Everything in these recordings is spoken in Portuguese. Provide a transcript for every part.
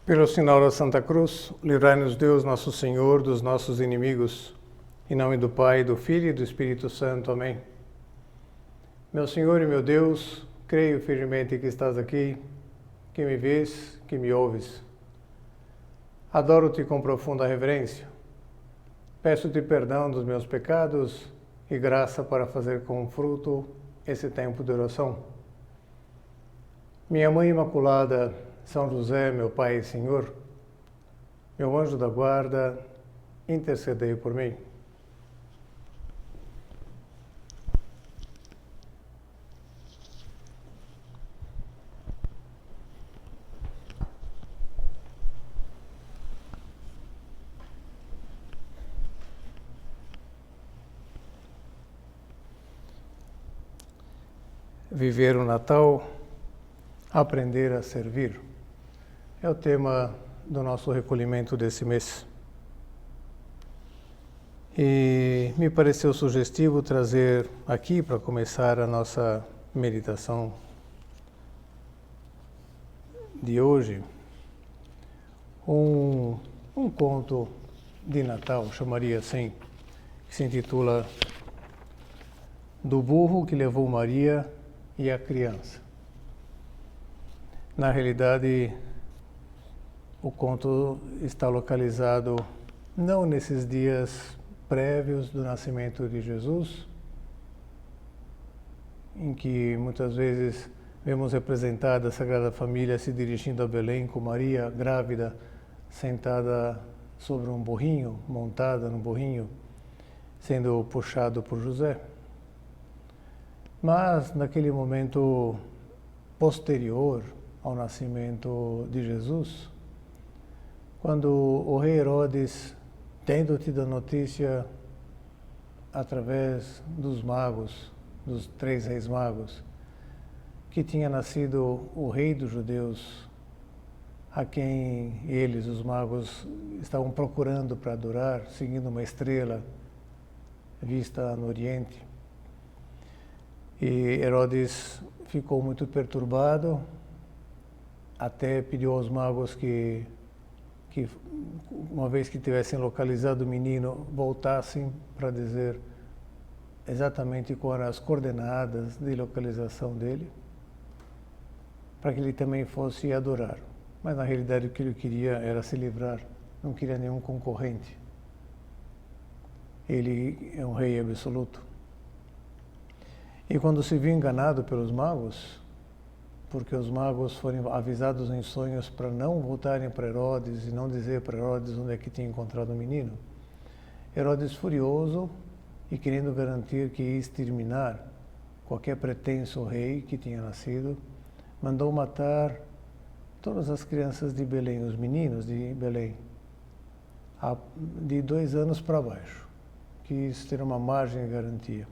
Pelo sinal da Santa Cruz, livrai-nos Deus, nosso Senhor, dos nossos inimigos. Em nome do Pai, do Filho e do Espírito Santo. Amém. Meu Senhor e meu Deus, creio firmemente que estás aqui, que me vês, que me ouves. Adoro-te com profunda reverência. Peço-te perdão dos meus pecados e graça para fazer com fruto esse tempo de oração. Minha Mãe Imaculada, São José, meu Pai e Senhor, meu anjo da guarda, intercedei por mim. Viver o Natal, aprender a servir. É o tema do nosso recolhimento desse mês. E me pareceu sugestivo trazer aqui, para começar a nossa meditação de hoje, um conto de Natal, chamaria assim, que se intitula Do Burro que Levou Maria e a Criança. Na realidade, o conto está localizado não nesses dias prévios do nascimento de Jesus, em que muitas vezes vemos representada a Sagrada Família se dirigindo a Belém com Maria grávida, sentada sobre um burrinho, montada num burrinho, sendo puxado por José. Mas naquele momento posterior ao nascimento de Jesus, quando o rei Herodes, tendo tido a notícia através dos magos, dos 3 reis magos, que tinha nascido o rei dos judeus, a quem eles, os magos, estavam procurando para adorar, seguindo uma estrela vista no Oriente. E Herodes ficou muito perturbado, até pediu aos magos que uma vez que tivessem localizado o menino, voltassem para dizer exatamente quais eram as coordenadas de localização dele, para que ele também fosse adorar. Mas na realidade o que ele queria era se livrar, não queria nenhum concorrente. Ele é um rei absoluto. E quando se viu enganado pelos magos, porque os magos foram avisados em sonhos para não voltarem para Herodes e não dizer para Herodes onde é que tinha encontrado o menino, Herodes, furioso e querendo garantir que ia exterminar qualquer pretenso rei que tinha nascido, mandou matar todas as crianças de Belém, os meninos de Belém, de 2 anos para baixo, quis ter uma margem de garantia.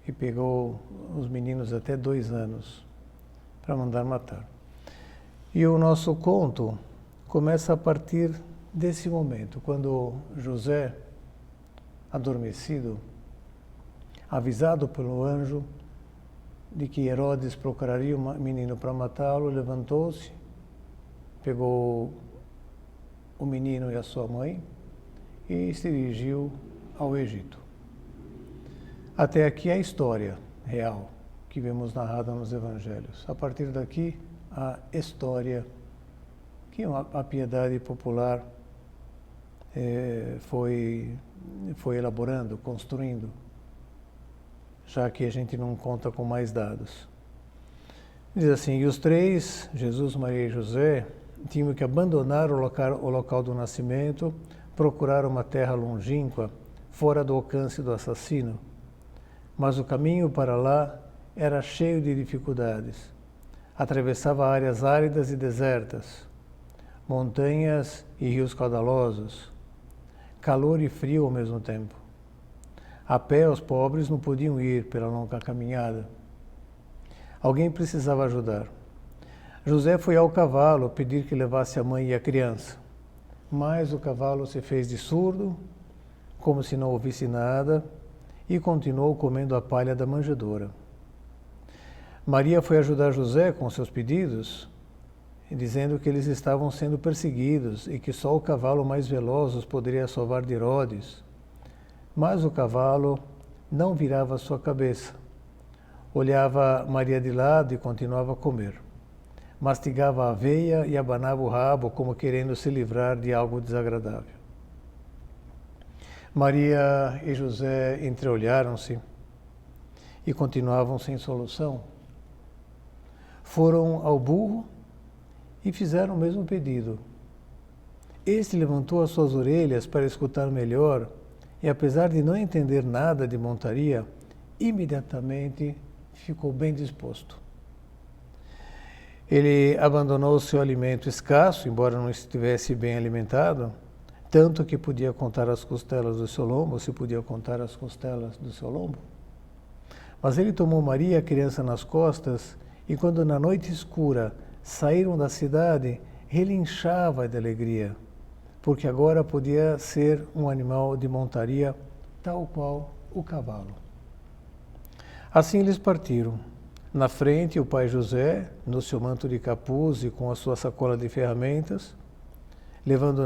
E pegou os meninos até 2 anos para mandar matar. E o nosso conto começa a partir desse momento, quando José, adormecido, avisado pelo anjo de que Herodes procuraria um menino para matá-lo, levantou-se, pegou o menino e a sua mãe e se dirigiu ao Egito. Até aqui a história real que vemos narrada nos Evangelhos. A partir daqui, a história que a piedade popular foi elaborando, construindo, já que a gente não conta com mais dados. Diz assim: e os 3, Jesus, Maria e José, tinham que abandonar o local do nascimento, procurar uma terra longínqua, fora do alcance do assassino. Mas o caminho para lá era cheio de dificuldades. Atravessava áreas áridas e desertas, montanhas e rios caudalosos, calor e frio ao mesmo tempo. A pé, os pobres não podiam ir pela longa caminhada. Alguém precisava ajudar. José foi ao cavalo pedir que levasse a mãe e a criança, mas o cavalo se fez de surdo, como se não ouvisse nada, e continuou comendo a palha da manjedoura. Maria foi ajudar José com seus pedidos dizendo que eles estavam sendo perseguidos e que só o cavalo mais veloz os poderia salvar de Herodes. Mas o cavalo não virava sua cabeça. Olhava Maria de lado e continuava a comer. Mastigava a aveia e abanava o rabo como querendo se livrar de algo desagradável. Maria e José entreolharam-se e continuavam sem solução. Foram ao burro e fizeram o mesmo pedido. Este levantou as suas orelhas para escutar melhor e, apesar de não entender nada de montaria, imediatamente ficou bem disposto. Ele abandonou o seu alimento escasso, embora não estivesse bem alimentado, tanto que podia contar as costelas do seu lombo, se podia contar as costelas do seu lombo. Mas ele tomou Maria, a criança, nas costas, e quando na noite escura saíram da cidade, relinchava de alegria, porque agora podia ser um animal de montaria, tal qual o cavalo. Assim eles partiram. Na frente, o pai José, no seu manto de capuz e com a sua sacola de ferramentas, levando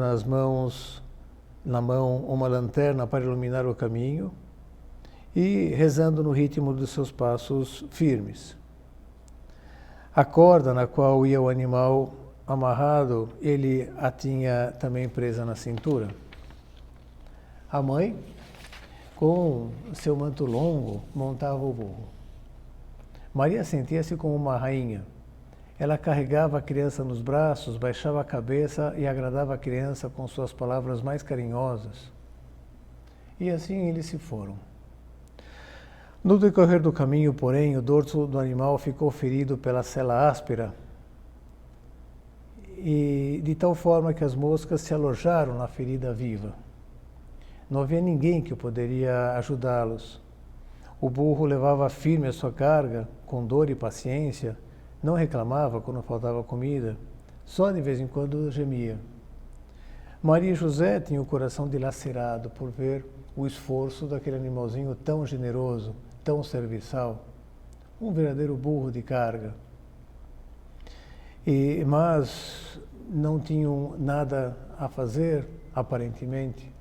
na mão uma lanterna para iluminar o caminho e rezando no ritmo dos seus passos firmes. A corda na qual ia o animal amarrado, ele a tinha também presa na cintura. A mãe, com seu manto longo, montava o burro. Maria sentia-se como uma rainha. Ela carregava a criança nos braços, baixava a cabeça e agradava a criança com suas palavras mais carinhosas. E assim eles se foram. No decorrer do caminho, porém, o dorso do animal ficou ferido pela sela áspera, e de tal forma que as moscas se alojaram na ferida viva. Não havia ninguém que poderia ajudá-los. O burro levava firme a sua carga, com dor e paciência, não reclamava quando faltava comida, só de vez em quando gemia. Maria e José tinham o coração dilacerado por ver o esforço daquele animalzinho tão generoso, tão serviçal, um verdadeiro burro de carga. Mas não tinham nada a fazer, aparentemente,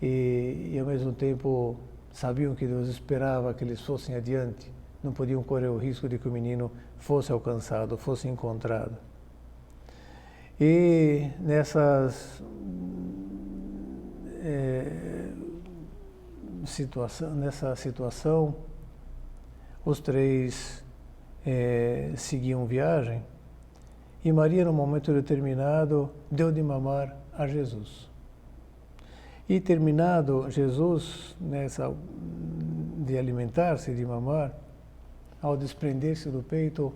e ao mesmo tempo sabiam que Deus esperava que eles fossem adiante, não podiam correr o risco de que o menino fosse alcançado, fosse encontrado. E nessa situação, os três seguiam viagem e Maria, num momento determinado, deu de mamar a Jesus. E terminado Jesus de alimentar-se, de mamar, ao desprender-se do peito,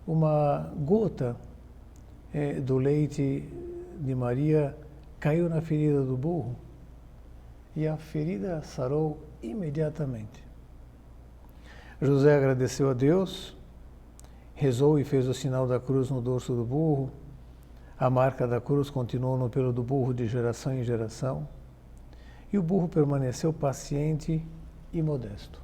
uma gota do leite de Maria caiu na ferida do burro e a ferida sarou imediatamente. José agradeceu a Deus, rezou e fez o sinal da cruz no dorso do burro. A marca da cruz continuou no pelo do burro de geração em geração e o burro permaneceu paciente e modesto.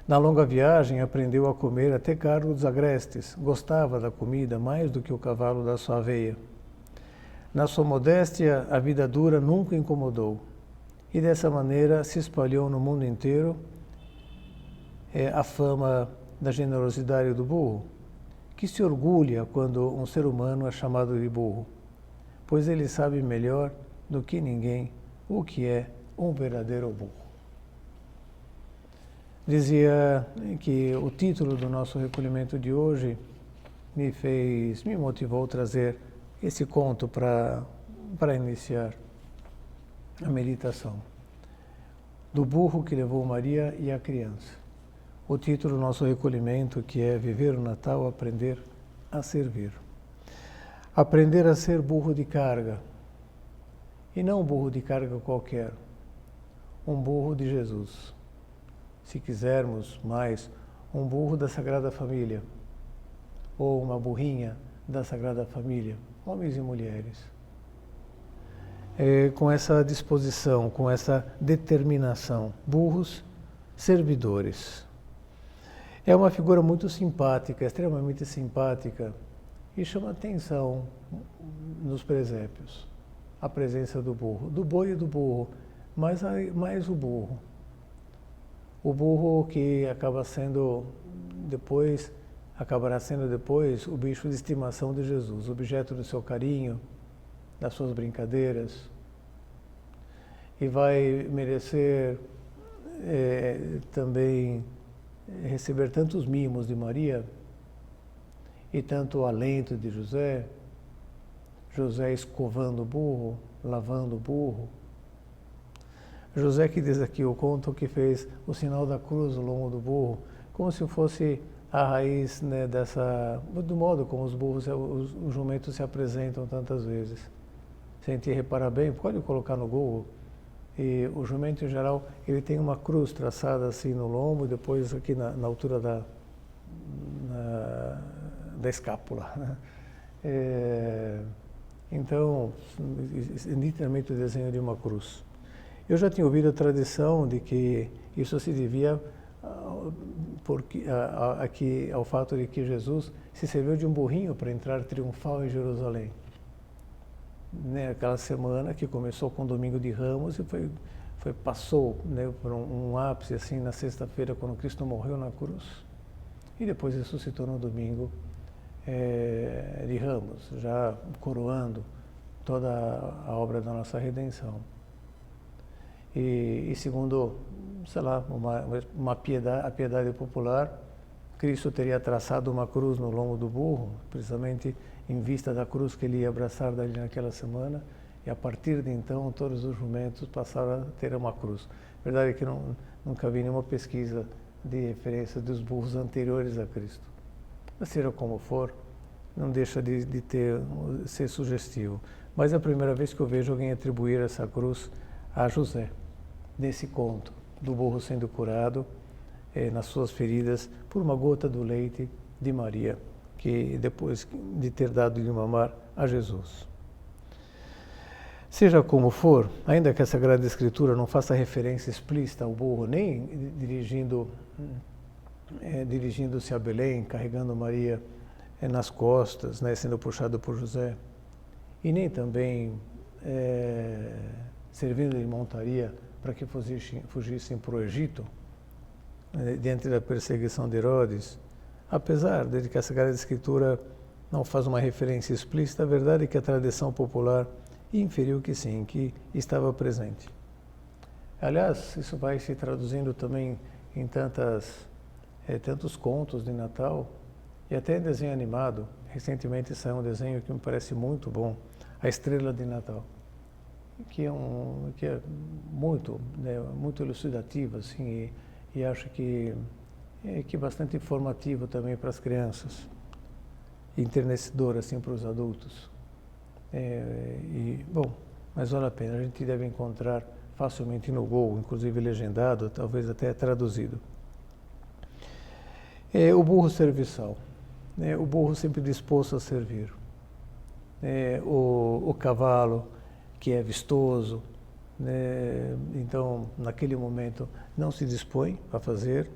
Na longa viagem, aprendeu a comer até cargo dos agrestes, gostava da comida mais do que o cavalo da sua aveia. Na sua modéstia, a vida dura nunca incomodou, e dessa maneira se espalhou no mundo inteiro a fama da generosidade do burro, que se orgulha quando um ser humano é chamado de burro, pois ele sabe melhor do que ninguém o que é um verdadeiro burro. Dizia que o título do nosso recolhimento de hoje me motivou a trazer esse conto para iniciar a meditação. Do burro que levou Maria e a criança. O título do nosso recolhimento, que é Viver o Natal, Aprender a Servir. Aprender a ser burro de carga. E não um burro de carga qualquer. Um burro de Jesus. Se quisermos mais, um burro da Sagrada Família, ou uma burrinha da Sagrada Família, homens e mulheres. Com essa disposição, com essa determinação, burros servidores. É uma figura muito simpática, extremamente simpática, E chama atenção nos presépios a presença do burro, do boi e do burro, mas mais o burro. O burro que acabará sendo depois o bicho de estimação de Jesus, objeto do seu carinho, das suas brincadeiras, e vai merecer também receber tantos mimos de Maria e tanto alento de José, José escovando o burro, lavando o burro. José, que diz aqui o conto, que fez o sinal da cruz no lombo do burro, como se fosse a raiz, né, do modo como os jumentos se apresentam tantas vezes. Se a gente reparar bem, pode colocar no Google, e o jumento em geral, ele tem uma cruz traçada assim no lombo, e depois aqui na altura da escápula, né? Então, literalmente o desenho de uma cruz. Eu já tinha ouvido a tradição de que isso se devia ao fato de que Jesus se serviu de um burrinho para entrar triunfal em Jerusalém. Né, aquela semana que começou com o Domingo de Ramos e passou, né, por um ápice assim na sexta-feira, quando Cristo morreu na cruz, e depois ressuscitou no domingo de Ramos, já coroando toda a obra da nossa redenção. E segundo, sei lá, a piedade popular, Cristo teria traçado uma cruz no lombo do burro, precisamente em vista da cruz que ele ia abraçar dali naquela semana, e a partir de então todos os jumentos passaram a ter uma cruz. A verdade é que nunca vi nenhuma pesquisa de referência dos burros anteriores a Cristo. Mas seja como for, não deixa de ser sugestivo. Mas é a primeira vez que eu vejo alguém atribuir essa cruz a José, nesse conto do burro sendo curado nas suas feridas por uma gota do leite de Maria, que depois de ter dado de mamar a Jesus. Seja como for, ainda que a Sagrada Escritura não faça referência explícita ao burro, nem dirigindo-se a Belém, carregando Maria nas costas, né, sendo puxado por José, e nem também servindo de montaria para que fugissem para o Egito, diante da perseguição de Herodes. Apesar de que a Sagrada Escritura não faz uma referência explícita, a verdade é que a tradição popular inferiu que sim, que estava presente. Aliás, isso vai se traduzindo também em tantos contos de Natal e até em desenho animado. Recentemente saiu um desenho que me parece muito bom, A Estrela de Natal, que é muito, né, muito elucidativo, assim, e acho que é bastante informativo também para as crianças, enternecedor assim para os adultos. Bom, mas vale a pena, a gente deve encontrar facilmente no Google, inclusive legendado, talvez até traduzido. O burro serviçal, né, o burro sempre disposto a servir. O cavalo, que é vistoso, né, então naquele momento não se dispõe a fazer,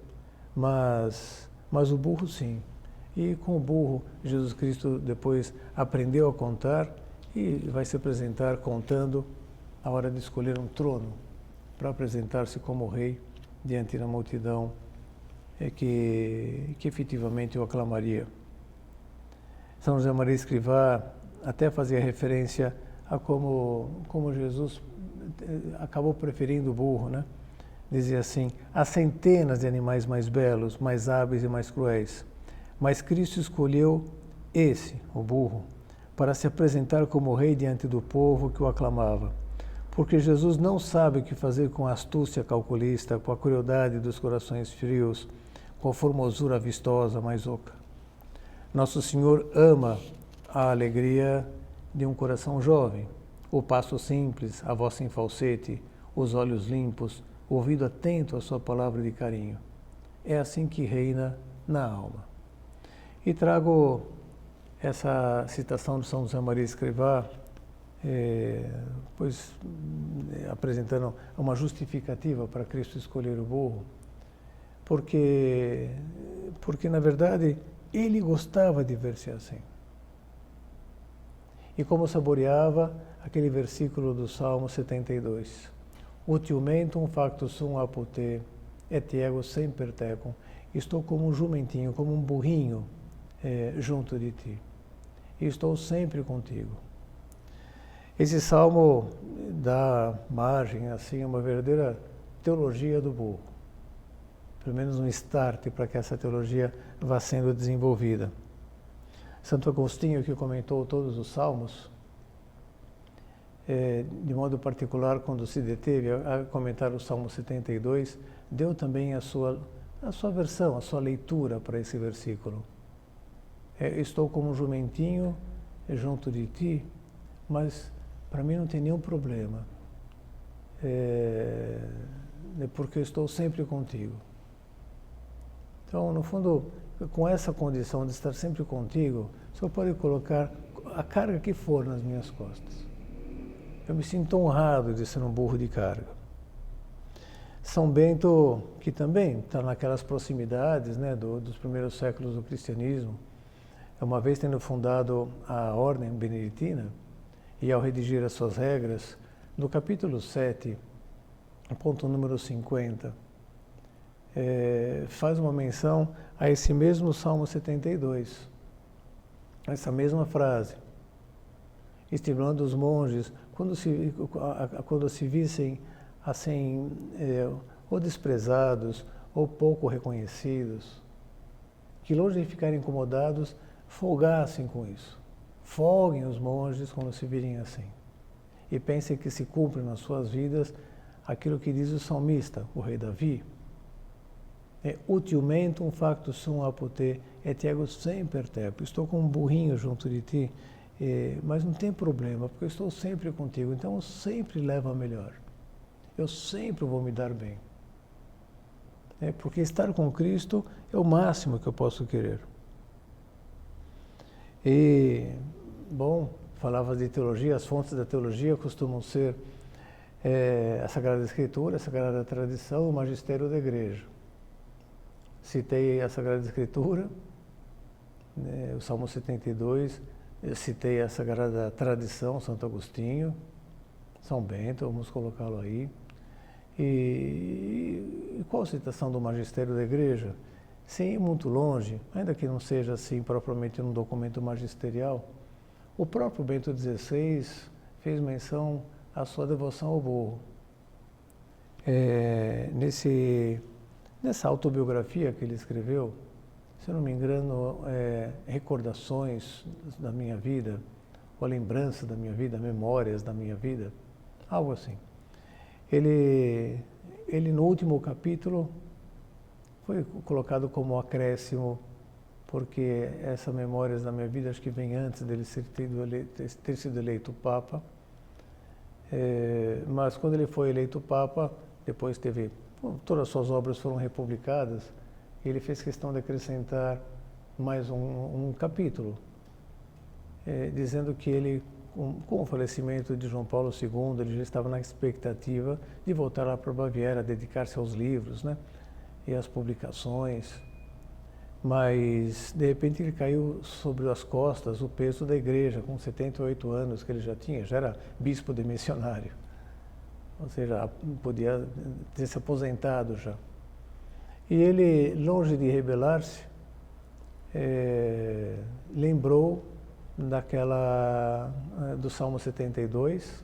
mas o burro sim. E com o burro, Jesus Cristo depois aprendeu a contar e vai se apresentar contando a hora de escolher um trono para apresentar-se como rei diante da multidão que efetivamente o aclamaria. São José Maria Escrivá até fazia referência a como Jesus acabou preferindo o burro, né? Dizia assim: há centenas de animais mais belos, mais hábeis e mais cruéis, mas Cristo escolheu esse, o burro, para se apresentar como rei diante do povo que o aclamava. Porque Jesus não sabe o que fazer com a astúcia calculista, com a crueldade dos corações frios, com a formosura vistosa mais oca. Nosso Senhor ama a alegria de um coração jovem, o passo simples, a voz sem falsete, os olhos limpos, o ouvido atento à sua palavra de carinho. É assim que reina na alma. E trago essa citação de São José Maria Escrivá, apresentando uma justificativa para Cristo escolher o burro, porque na verdade ele gostava de ver-se assim. e como saboreava aquele versículo do Salmo 72. Utimentum factus sum apud te, et ego semper tecum. Estou como um jumentinho, como um burrinho junto de ti. E estou sempre contigo. Esse salmo dá margem, assim, a uma verdadeira teologia do burro. Pelo menos um start para que essa teologia vá sendo desenvolvida. Santo Agostinho, que comentou todos os salmos, de modo particular, quando se deteve a comentar o Salmo 72, deu também a sua versão, a sua leitura para esse versículo. Estou como um jumentinho junto de ti, mas para mim não tem nenhum problema, porque eu estou sempre contigo. Então, no fundo, com essa condição de estar sempre contigo, o Senhor pode colocar a carga que for nas minhas costas. Eu me sinto honrado de ser um burro de carga. São Bento, que também está naquelas proximidades, né, dos primeiros séculos do cristianismo, uma vez tendo fundado a ordem beneditina, e ao redigir as suas regras, no capítulo 7, ponto número 50, faz uma menção a esse mesmo Salmo 72, essa mesma frase, estimulando os monges, quando se vissem assim, ou desprezados, ou pouco reconhecidos, que longe de ficarem incomodados, folgassem com isso. Folguem os monges quando se virem assim. E pensem que se cumpre nas suas vidas aquilo que diz o salmista, o rei Davi. Utimentum factus sum apud te, et ego semper tecum. Estou com um burrinho junto de ti, mas não tem problema, porque eu estou sempre contigo. Então eu sempre levo a melhor. Eu sempre vou me dar bem. Porque estar com Cristo é o máximo que eu posso querer. E, bom, falava de teologia, as fontes da teologia costumam ser a Sagrada Escritura, a Sagrada Tradição, o Magistério da Igreja. Citei a Sagrada Escritura, o Salmo 72, eu citei a Sagrada Tradição, Santo Agostinho, São Bento, vamos colocá-lo aí. E qual citação do Magistério da Igreja? Sem ir muito longe, ainda que não seja assim propriamente um documento magisterial, o próprio Bento XVI fez menção à sua devoção ao burro. Nessa autobiografia que ele escreveu, se eu não me engano, recordações da minha vida, ou lembranças da minha vida, memórias da minha vida, algo assim. Ele no último capítulo foi colocado como acréscimo, porque essas memórias da minha vida acho que vem antes dele ter sido eleito Papa. Mas quando ele foi eleito Papa, depois todas as suas obras foram republicadas, e ele fez questão de acrescentar mais um capítulo, dizendo que ele, com o falecimento de João Paulo II, ele já estava na expectativa de voltar lá para a Baviera, dedicar-se aos livros, né, e às publicações. Mas, de repente, ele caiu sobre as costas o peso da igreja, com 78 anos que ele já tinha, já era bispo de missionário. Ou seja, podia ter se aposentado já. E ele, longe de rebelar-se, lembrou do Salmo 72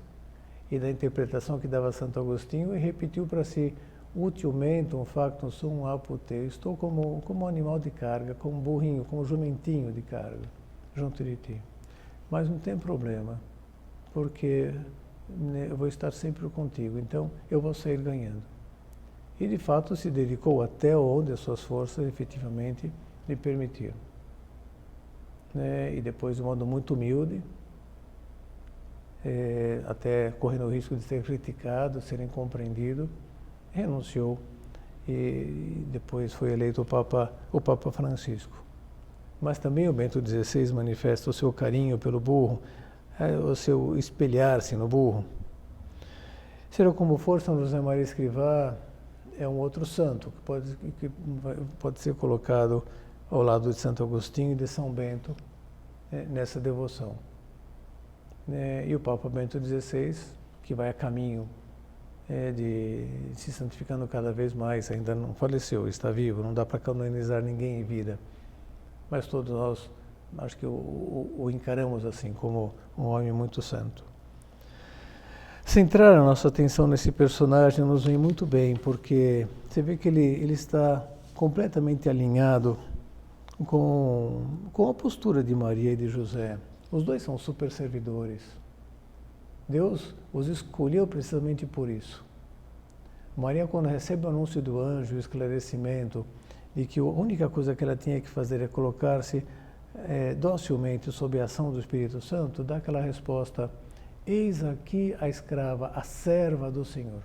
e da interpretação que dava Santo Agostinho e repetiu para si: Utimentum factum sum apud te. Estou como um animal de carga, como um burrinho, como um jumentinho de carga, junto de ti. Mas não tem problema, porque eu vou estar sempre contigo, então eu vou sair ganhando. E de fato se dedicou até onde as suas forças efetivamente lhe permitiram. E depois, de modo muito humilde, até correndo o risco de ser criticado, ser incompreendido, renunciou e depois foi eleito o Papa Francisco. Mas também o Bento XVI manifesta o seu carinho pelo burro, o seu espelhar-se no burro. Seja como for, São José Maria Escrivá é um outro santo que pode ser colocado ao lado de Santo Agostinho e de São Bento nessa devoção. e o Papa Bento XVI, que vai a caminho de se santificando cada vez mais, ainda não faleceu, está vivo, não dá para canonizar ninguém em vida, mas todos nós acho que o encaramos assim, como um homem muito santo. Centrar a nossa atenção nesse personagem nos vem muito bem, porque você vê que ele está completamente alinhado com a postura de Maria e de José. Os dois são super servidores. Deus os escolheu precisamente por isso. Maria, quando recebe o anúncio do anjo, o esclarecimento de que a única coisa que ela tinha que fazer é colocar-se docilmente sob a ação do Espírito Santo, dá aquela resposta: eis aqui a escrava, a serva do Senhor.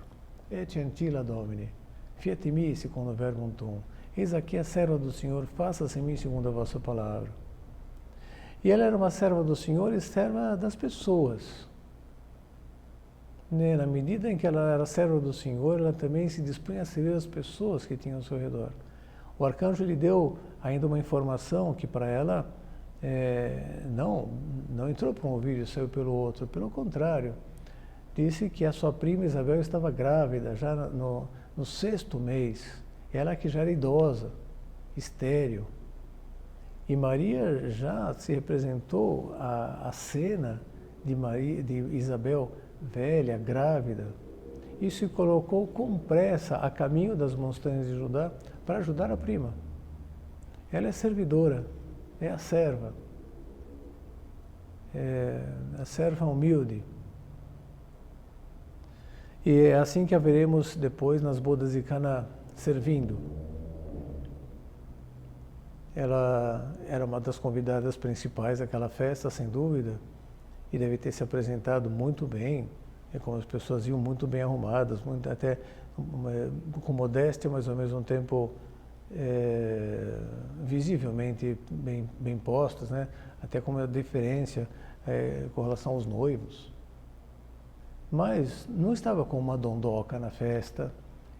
Et gentila Domini, fiat mi secundo verbum tuum. Eis aqui a serva do Senhor, faça-se em mim segundo a vossa palavra. E ela era uma serva do Senhor e serva das pessoas. Na medida em que ela era serva do Senhor, ela também se dispunha a servir as pessoas que tinham ao seu redor. O arcanjo lhe deu ainda uma informação que para ela não entrou por um ouvido e saiu pelo outro. Pelo contrário, disse que a sua prima Isabel estava grávida já no 6º mês. Ela que já era idosa, estéril. E Maria já se representou a cena de Isabel velha, grávida. E se colocou com pressa a caminho das montanhas de Judá para ajudar a prima. Ela é servidora, é a serva. É a serva humilde. E é assim que a veremos depois nas bodas de Caná, servindo. Ela era uma das convidadas principais daquela festa, sem dúvida, e deve ter se apresentado muito bem, como as pessoas iam muito bem arrumadas, até com modéstia, mas ao mesmo tempo visivelmente bem postas, né? Até com uma deferência com relação aos noivos. Mas não estava com uma dondoca na festa,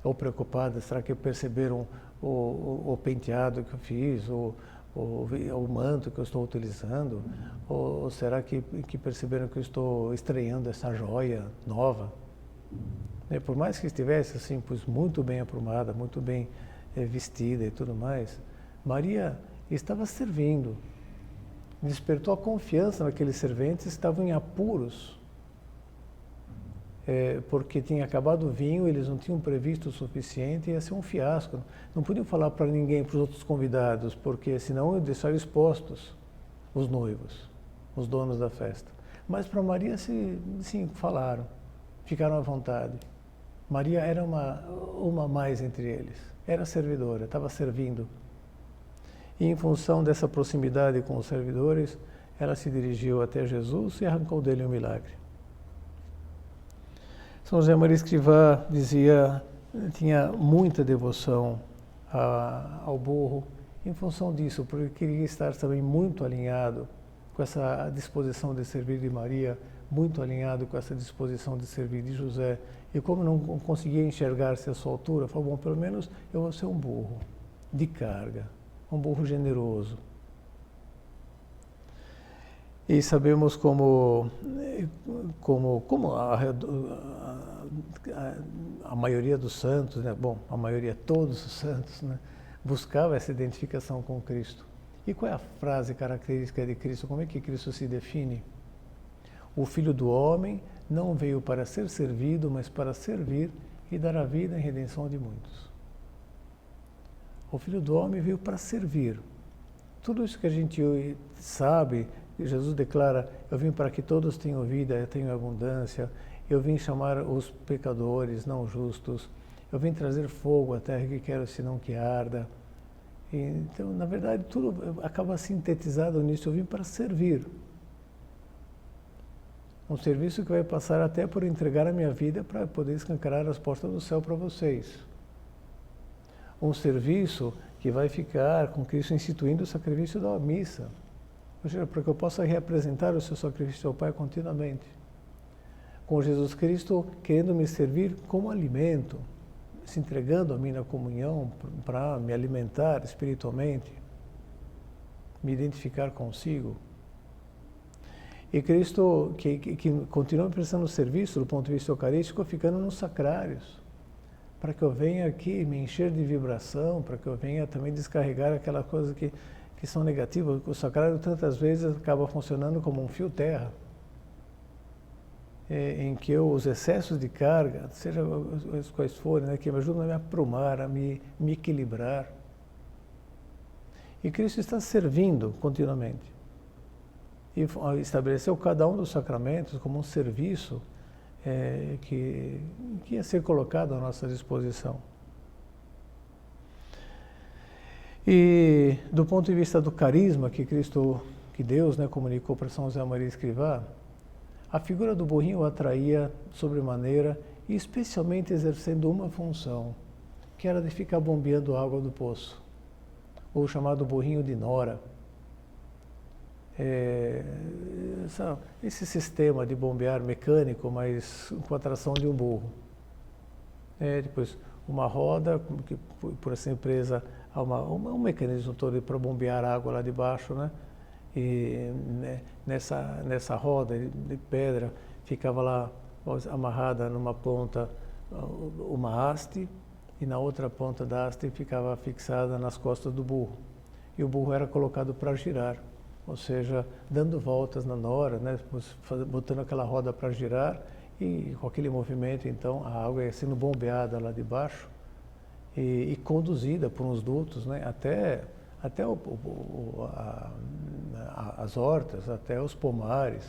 ou preocupada, será que perceberam o penteado que eu fiz, o manto que eu estou utilizando, ou será que perceberam que eu estou estreando essa joia nova? Por mais que estivesse assim, pois muito bem aprumada, muito bem vestida e tudo mais, Maria estava servindo, despertou a confiança naqueles serventes que estavam em apuros, porque tinha acabado o vinho, eles não tinham previsto o suficiente, ia ser um fiasco. Não podiam falar para ninguém, para os outros convidados, porque senão deixaram expostos os noivos, os donos da festa. Mas para Maria, sim, falaram, ficaram à vontade. Maria era uma mais entre eles, era servidora, estava servindo. E em função dessa proximidade com os servidores, ela se dirigiu até Jesus e arrancou dele um milagre. São José Maria Escrivá tinha muita devoção ao burro, em função disso, porque queria estar também muito alinhado com essa disposição de servir de Maria, muito alinhado com essa disposição de servir de José. E como não conseguia enxergar-se à sua altura, falou: bom, pelo menos eu vou ser um burro de carga, um burro generoso. E sabemos como a maioria dos santos, né? Bom, a maioria, todos os santos, né? Buscava essa identificação com Cristo. E qual é a frase característica de Cristo? Como é que Cristo se define? O Filho do Homem não veio para ser servido, mas para servir e dar a vida em redenção de muitos. O Filho do Homem veio para servir. Tudo isso que a gente sabe, Jesus declara: eu vim para que todos tenham vida, tenham abundância, eu vim chamar os pecadores, não justos, eu vim trazer fogo à terra que quero senão que arda. Então, na verdade, tudo acaba sintetizado nisso: eu vim para servir. Um serviço que vai passar até por entregar a minha vida para poder escancarar as portas do céu para vocês. Um serviço que vai ficar com Cristo instituindo o sacrifício da missa, ou seja, para que eu possa reapresentar o seu sacrifício ao Pai continuamente. Com Jesus Cristo querendo me servir como alimento, se entregando a mim na comunhão para me alimentar espiritualmente, me identificar consigo. E Cristo, que continua prestando serviço do ponto de vista eucarístico, ficando nos sacrários, para que eu venha aqui me encher de vibração, para que eu venha também descarregar aquelas coisas que são negativas. O sacrário tantas vezes acaba funcionando como um fio terra, em que os excessos de carga, seja os quais forem, né, que me ajudam a me aprumar, a me equilibrar. E Cristo está servindo continuamente. E estabeleceu cada um dos sacramentos como um serviço que ia ser colocado à nossa disposição. E do ponto de vista do carisma que Deus, né, comunicou para São José Maria Escrivá, a figura do burrinho o atraía sobremaneira, e especialmente exercendo uma função, que era de ficar bombeando água do poço, ou chamado burrinho de Nora. Esse sistema de bombear mecânico, mas com a tração de um burro. Depois, uma roda, que por assim presa a um mecanismo todo para bombear água lá de baixo, né? E nessa roda de pedra ficava lá amarrada numa ponta uma haste, e na outra ponta da haste ficava fixada nas costas do burro. E o burro era colocado para girar, ou seja, dando voltas na nora, né, botando aquela roda para girar, e com aquele movimento, então, a água ia sendo bombeada lá de baixo e conduzida por uns dutos, né, até as hortas, até os pomares.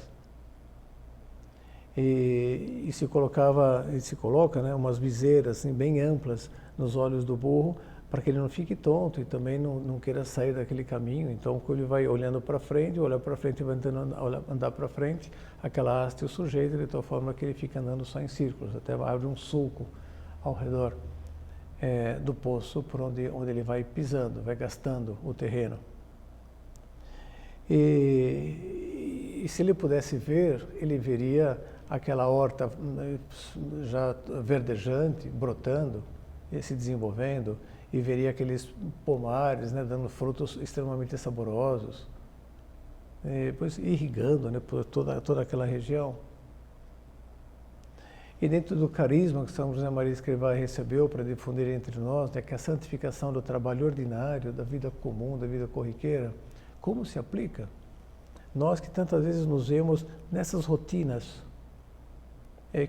E se coloca, né, umas viseiras assim, bem amplas nos olhos do burro, para que ele não fique tonto e também não queira sair daquele caminho. Então, quando ele vai olhando para frente, olha para frente e vai tentando andar para frente, aquela haste o sujeita de tal forma que ele fica andando só em círculos, até abre um sulco ao redor do poço por onde ele vai pisando, vai gastando o terreno. E se ele pudesse ver, ele veria aquela horta já verdejante, brotando e se desenvolvendo, e veria aqueles pomares, né, dando frutos extremamente saborosos, depois irrigando, né, por toda aquela região. E dentro do carisma que São José Maria Escrivá recebeu para difundir entre nós, né, que é a santificação do trabalho ordinário, da vida comum, da vida corriqueira, como se aplica? Nós que tantas vezes nos vemos nessas rotinas,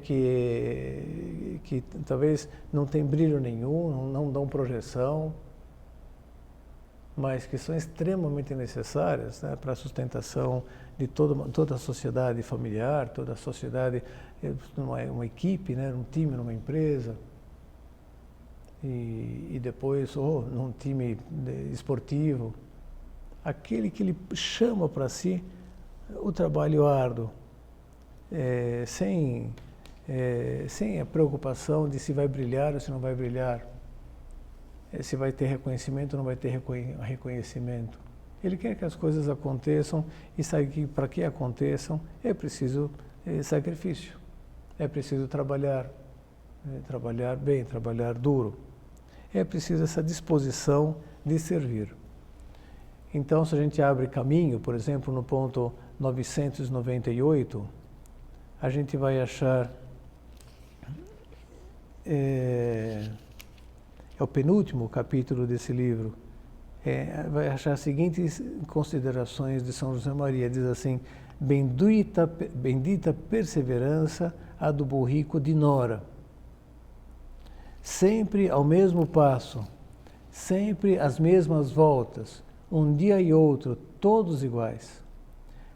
que talvez não tem brilho nenhum, não dão projeção, mas que são extremamente necessárias, né, para a sustentação de toda a sociedade familiar, toda a sociedade, uma equipe, né, um time numa empresa, e depois num time esportivo, aquele que ele chama para si o trabalho árduo, sem a preocupação de se vai brilhar ou se não vai brilhar, se vai ter reconhecimento ou não vai ter reconhecimento. Ele quer que as coisas aconteçam e sabe que para que aconteçam é preciso sacrifício, é preciso trabalhar bem, trabalhar duro, é preciso essa disposição de servir. Então, se a gente abre caminho, por exemplo, no ponto 998, a gente vai achar, é o penúltimo capítulo desse livro, vai achar as seguintes considerações de São José Maria. Diz assim: bendita perseverança a do burrico de Nora, sempre ao mesmo passo, sempre as mesmas voltas, um dia e outro, todos iguais.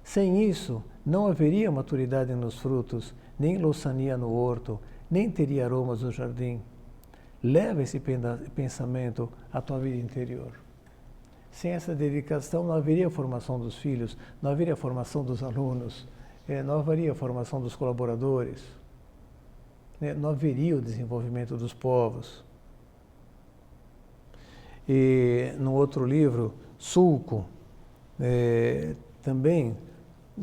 Sem isso, não haveria maturidade nos frutos, nem louçania no horto, nem teria aromas no jardim. Leva esse pensamento à tua vida interior. Sem essa dedicação, não haveria formação dos filhos, não haveria formação dos alunos, não haveria formação dos colaboradores, não haveria o desenvolvimento dos povos. E no outro livro, Sulco, também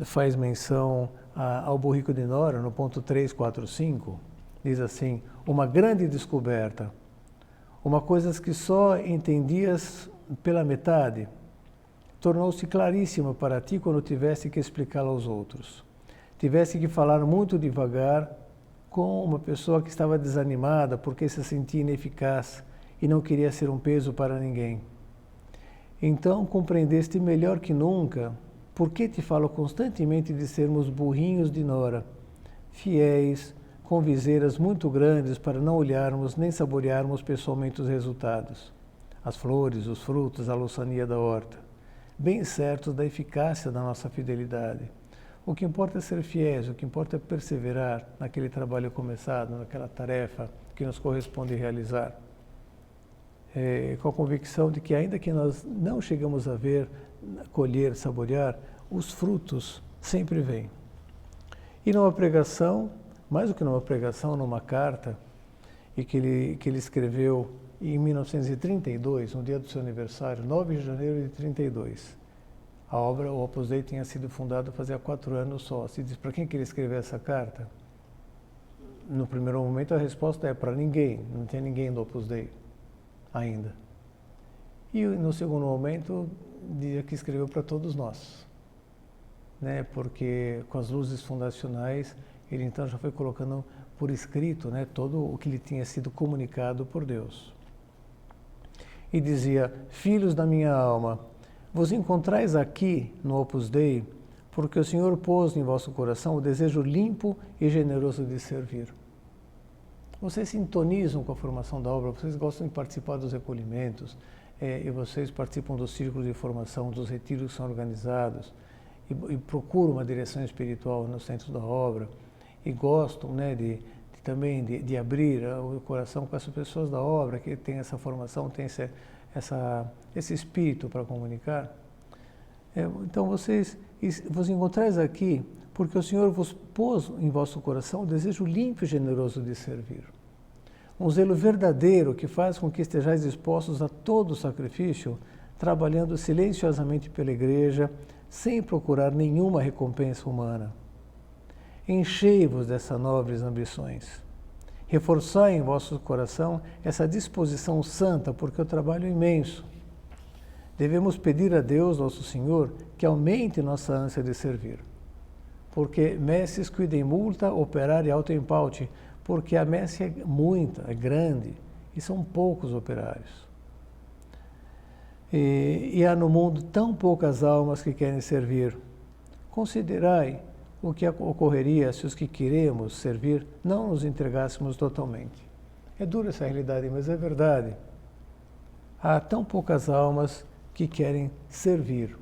faz menção ao burrico de Nora, no ponto 345, diz assim: uma grande descoberta, uma coisa que só entendias pela metade, tornou-se claríssima para ti quando tivesse que explicá-la aos outros. Tivesse que falar muito devagar com uma pessoa que estava desanimada porque se sentia ineficaz e não queria ser um peso para ninguém. Então compreendeste melhor que nunca por que te falo constantemente de sermos burrinhos de nora, fiéis, com viseiras muito grandes para não olharmos nem saborearmos pessoalmente os resultados, as flores, os frutos, a louçania da horta, bem certos da eficácia da nossa fidelidade. O que importa é ser fiéis, o que importa é perseverar naquele trabalho começado, naquela tarefa que nos corresponde realizar. Com a convicção de que ainda que nós não chegamos a ver, colher, saborear, os frutos sempre vêm. E numa pregação, mais do que numa pregação, numa carta, e que ele escreveu em 1932, no dia do seu aniversário, 9 de janeiro de 32. A obra, o Opus Dei, tinha sido fundado fazia 4 anos só. Se diz, para quem que ele escreveu essa carta? No primeiro momento a resposta é para ninguém, não tem ninguém do Opus Dei ainda. E no segundo momento, dizia que escreveu para todos nós, né? Porque com as luzes fundacionais, ele então já foi colocando por escrito, né, todo o que lhe tinha sido comunicado por Deus. E dizia, filhos da minha alma, vos encontrais aqui no Opus Dei porque o Senhor pôs em vosso coração o desejo limpo e generoso de servir. Vocês sintonizam com a formação da obra, vocês gostam de participar dos recolhimentos, e vocês participam dos círculos de formação, dos retiros que são organizados, e procuram uma direção espiritual no centro da obra, e gostam, né, também de abrir o coração com essas pessoas da obra, que tem essa formação, tem esse espírito para comunicar. Então vocês vos encontrais aqui porque o Senhor vos pôs em vosso coração o desejo limpo e generoso de servir. Um zelo verdadeiro que faz com que estejais dispostos a todo o sacrifício, trabalhando silenciosamente pela Igreja, sem procurar nenhuma recompensa humana. Enchei-vos dessas nobres ambições. Reforçai em vosso coração essa disposição santa, porque o trabalho é imenso. Devemos pedir a Deus, nosso Senhor, que aumente nossa ânsia de servir. Porque messes quidem multa, operari auto impaute, porque a messe é muita, é grande, e são poucos operários. E há no mundo tão poucas almas que querem servir. Considerai o que ocorreria se os que queremos servir não nos entregássemos totalmente. É dura essa realidade, mas é verdade. Há tão poucas almas que querem servir.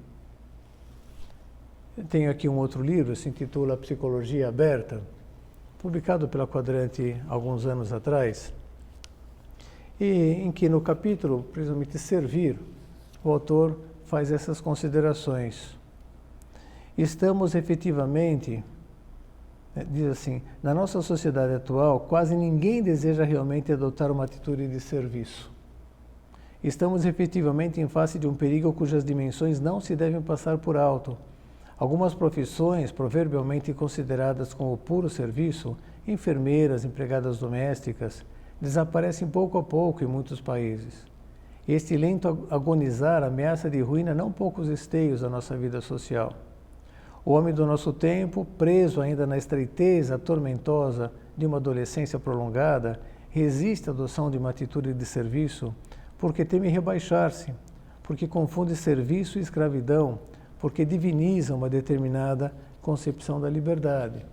Eu tenho aqui um outro livro, se intitula Psicologia Aberta, publicado pela Quadrante alguns anos atrás, e em que no capítulo, precisamente servir, o autor faz essas considerações. Estamos efetivamente, diz assim, na nossa sociedade atual, quase ninguém deseja realmente adotar uma atitude de serviço. Estamos efetivamente em face de um perigo cujas dimensões não se devem passar por alto. Algumas profissões, proverbialmente consideradas como puro serviço, enfermeiras, empregadas domésticas, desaparecem pouco a pouco em muitos países. Este lento agonizar ameaça de ruína não poucos esteios da nossa vida social. O homem do nosso tempo, preso ainda na estreiteza tormentosa de uma adolescência prolongada, resiste à adoção de uma atitude de serviço porque teme rebaixar-se, porque confunde serviço e escravidão, porque diviniza uma determinada concepção da liberdade.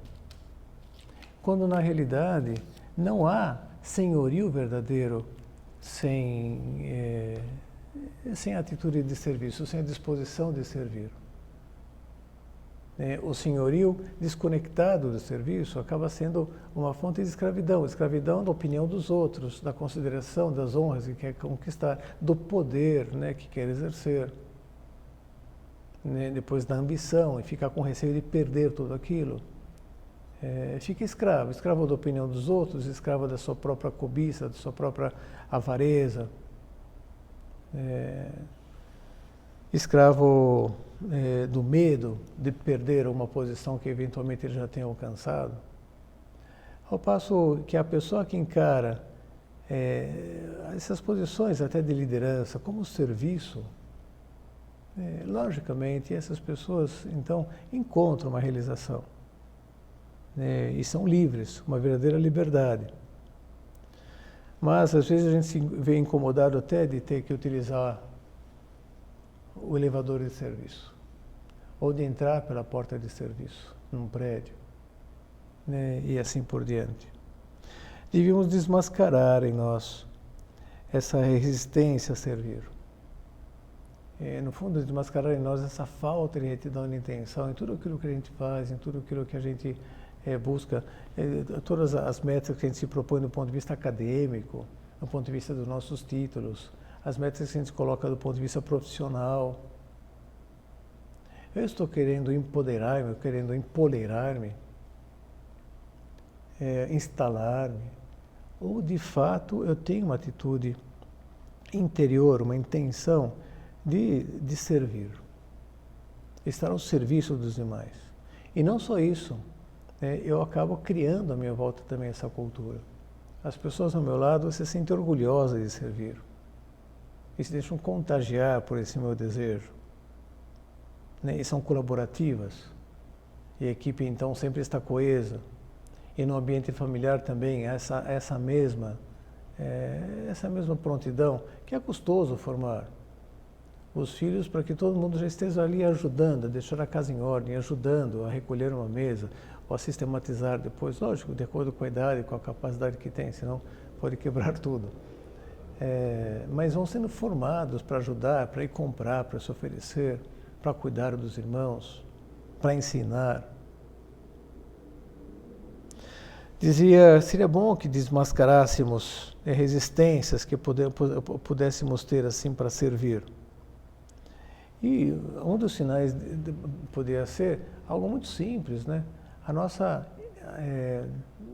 Quando na realidade não há senhorio verdadeiro sem atitude de serviço, sem a disposição de servir. O senhorio desconectado do serviço acaba sendo uma fonte de escravidão. Escravidão da opinião dos outros, da consideração, das honras que quer conquistar, do poder, né, que quer exercer. Depois da ambição e ficar com receio de perder tudo aquilo. Fica escravo, escravo da opinião dos outros, escravo da sua própria cobiça, da sua própria avareza. Escravo do medo de perder uma posição que eventualmente ele já tenha alcançado. Ao passo que a pessoa que encara essas posições até de liderança como serviço, Logicamente, essas pessoas, então, encontram uma realização, e são livres, uma verdadeira liberdade. Mas, às vezes, a gente se vê incomodado até de ter que utilizar o elevador de serviço, ou de entrar pela porta de serviço, num prédio, e assim por diante. Devíamos desmascarar em nós essa resistência a servir. No fundo, desmascarar em nós essa falta de retidão de intenção em tudo aquilo que a gente faz, em tudo aquilo que a gente busca, todas as metas que a gente se propõe do ponto de vista acadêmico, do ponto de vista dos nossos títulos, as metas que a gente coloca do ponto de vista profissional. Eu estou querendo empoderar-me, querendo empolerar-me, instalar-me, ou de fato eu tenho uma atitude interior, uma intenção de servir, estar ao serviço dos demais. E não só isso, eu acabo criando à minha volta também essa cultura. As pessoas ao meu lado se sentem orgulhosas de servir e se deixam contagiar por esse meu desejo, e são colaborativas, e a equipe então sempre está coesa. E no ambiente familiar também, essa mesma prontidão, que é custoso formar os filhos para que todo mundo já esteja ali ajudando, a deixar a casa em ordem, ajudando a recolher uma mesa, ou a sistematizar depois, lógico, de acordo com a idade, com a capacidade que tem, senão pode quebrar tudo. Mas vão sendo formados para ajudar, para ir comprar, para se oferecer, para cuidar dos irmãos, para ensinar. Dizia, seria bom que desmascarássemos resistências que pudéssemos ter assim para servir. E um dos sinais poderia ser algo muito simples, né? A nossa,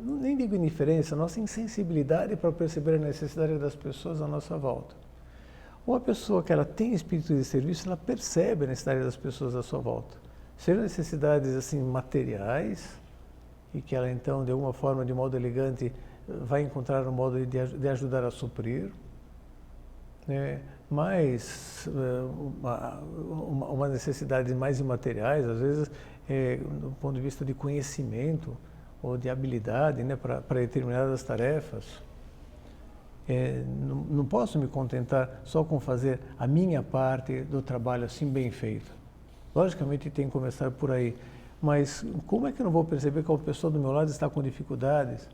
nem digo indiferença, a nossa insensibilidade para perceber a necessidade das pessoas à nossa volta. Uma pessoa que ela tem espírito de serviço, ela percebe a necessidade das pessoas à sua volta. Sejam necessidades assim materiais, e que ela então, de alguma forma, de modo elegante, vai encontrar um modo de ajudar a suprir, mas uma necessidade mais imateriais, às vezes, do ponto de vista de conhecimento ou de habilidade, para determinadas tarefas. Não posso me contentar só com fazer a minha parte do trabalho assim bem feito. Logicamente tem que começar por aí, mas como é que eu não vou perceber que a pessoa do meu lado está com dificuldades?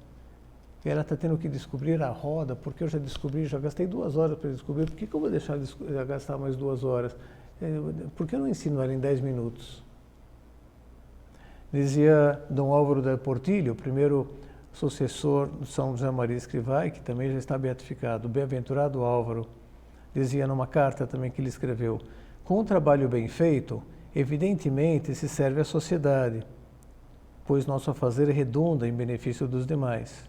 E ela está tendo que descobrir a roda, porque eu já descobri, já gastei 2 horas para descobrir, por que eu vou deixar de gastar mais 2 horas? Por que eu não ensino ela em 10 minutos? Dizia Dom Álvaro da Portillo, o primeiro sucessor de São José Maria Escrivá, que também já está beatificado, o bem-aventurado Álvaro, dizia numa carta também que ele escreveu, com um trabalho bem feito, evidentemente se serve à sociedade, pois nosso fazer redunda em benefício dos demais.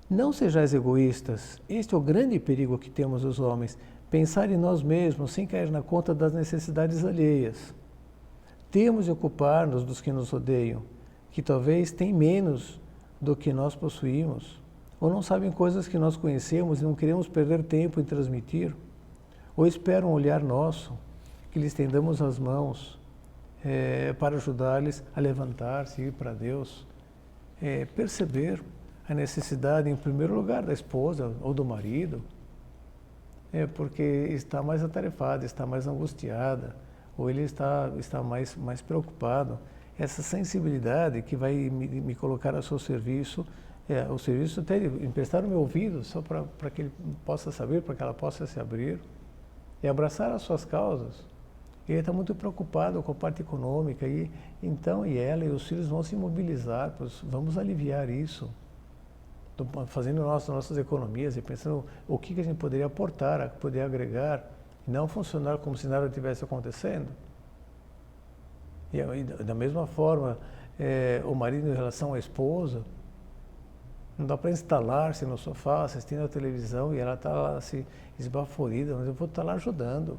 Não sejais egoístas, este é o grande perigo que temos os homens, pensar em nós mesmos sem cair na conta das necessidades alheias. Temos de ocupar-nos dos que nos rodeiam, que talvez têm menos do que nós possuímos, ou não sabem coisas que nós conhecemos e não queremos perder tempo em transmitir, ou esperam um olhar nosso, que lhes estendamos as mãos para ajudar-lhes a levantar-se e ir para Deus. Perceber a necessidade, em primeiro lugar, da esposa ou do marido, porque está mais atarefada, está mais angustiada, ou ele está mais preocupado. Essa sensibilidade que vai me colocar a seu serviço, o serviço até de emprestar o meu ouvido, só para que ele possa saber, para que ela possa se abrir, e abraçar as suas causas. Ele está muito preocupado com a parte econômica, e ela e os filhos vão se mobilizar, pois vamos aliviar isso, fazendo nossas economias e pensando o que a gente poderia aportar, poder agregar, e não funcionar como se nada estivesse acontecendo. E da mesma forma, o marido em relação à esposa, não dá para instalar-se no sofá, assistindo a televisão, e ela está lá assim, esbaforida, mas eu vou estar lá ajudando.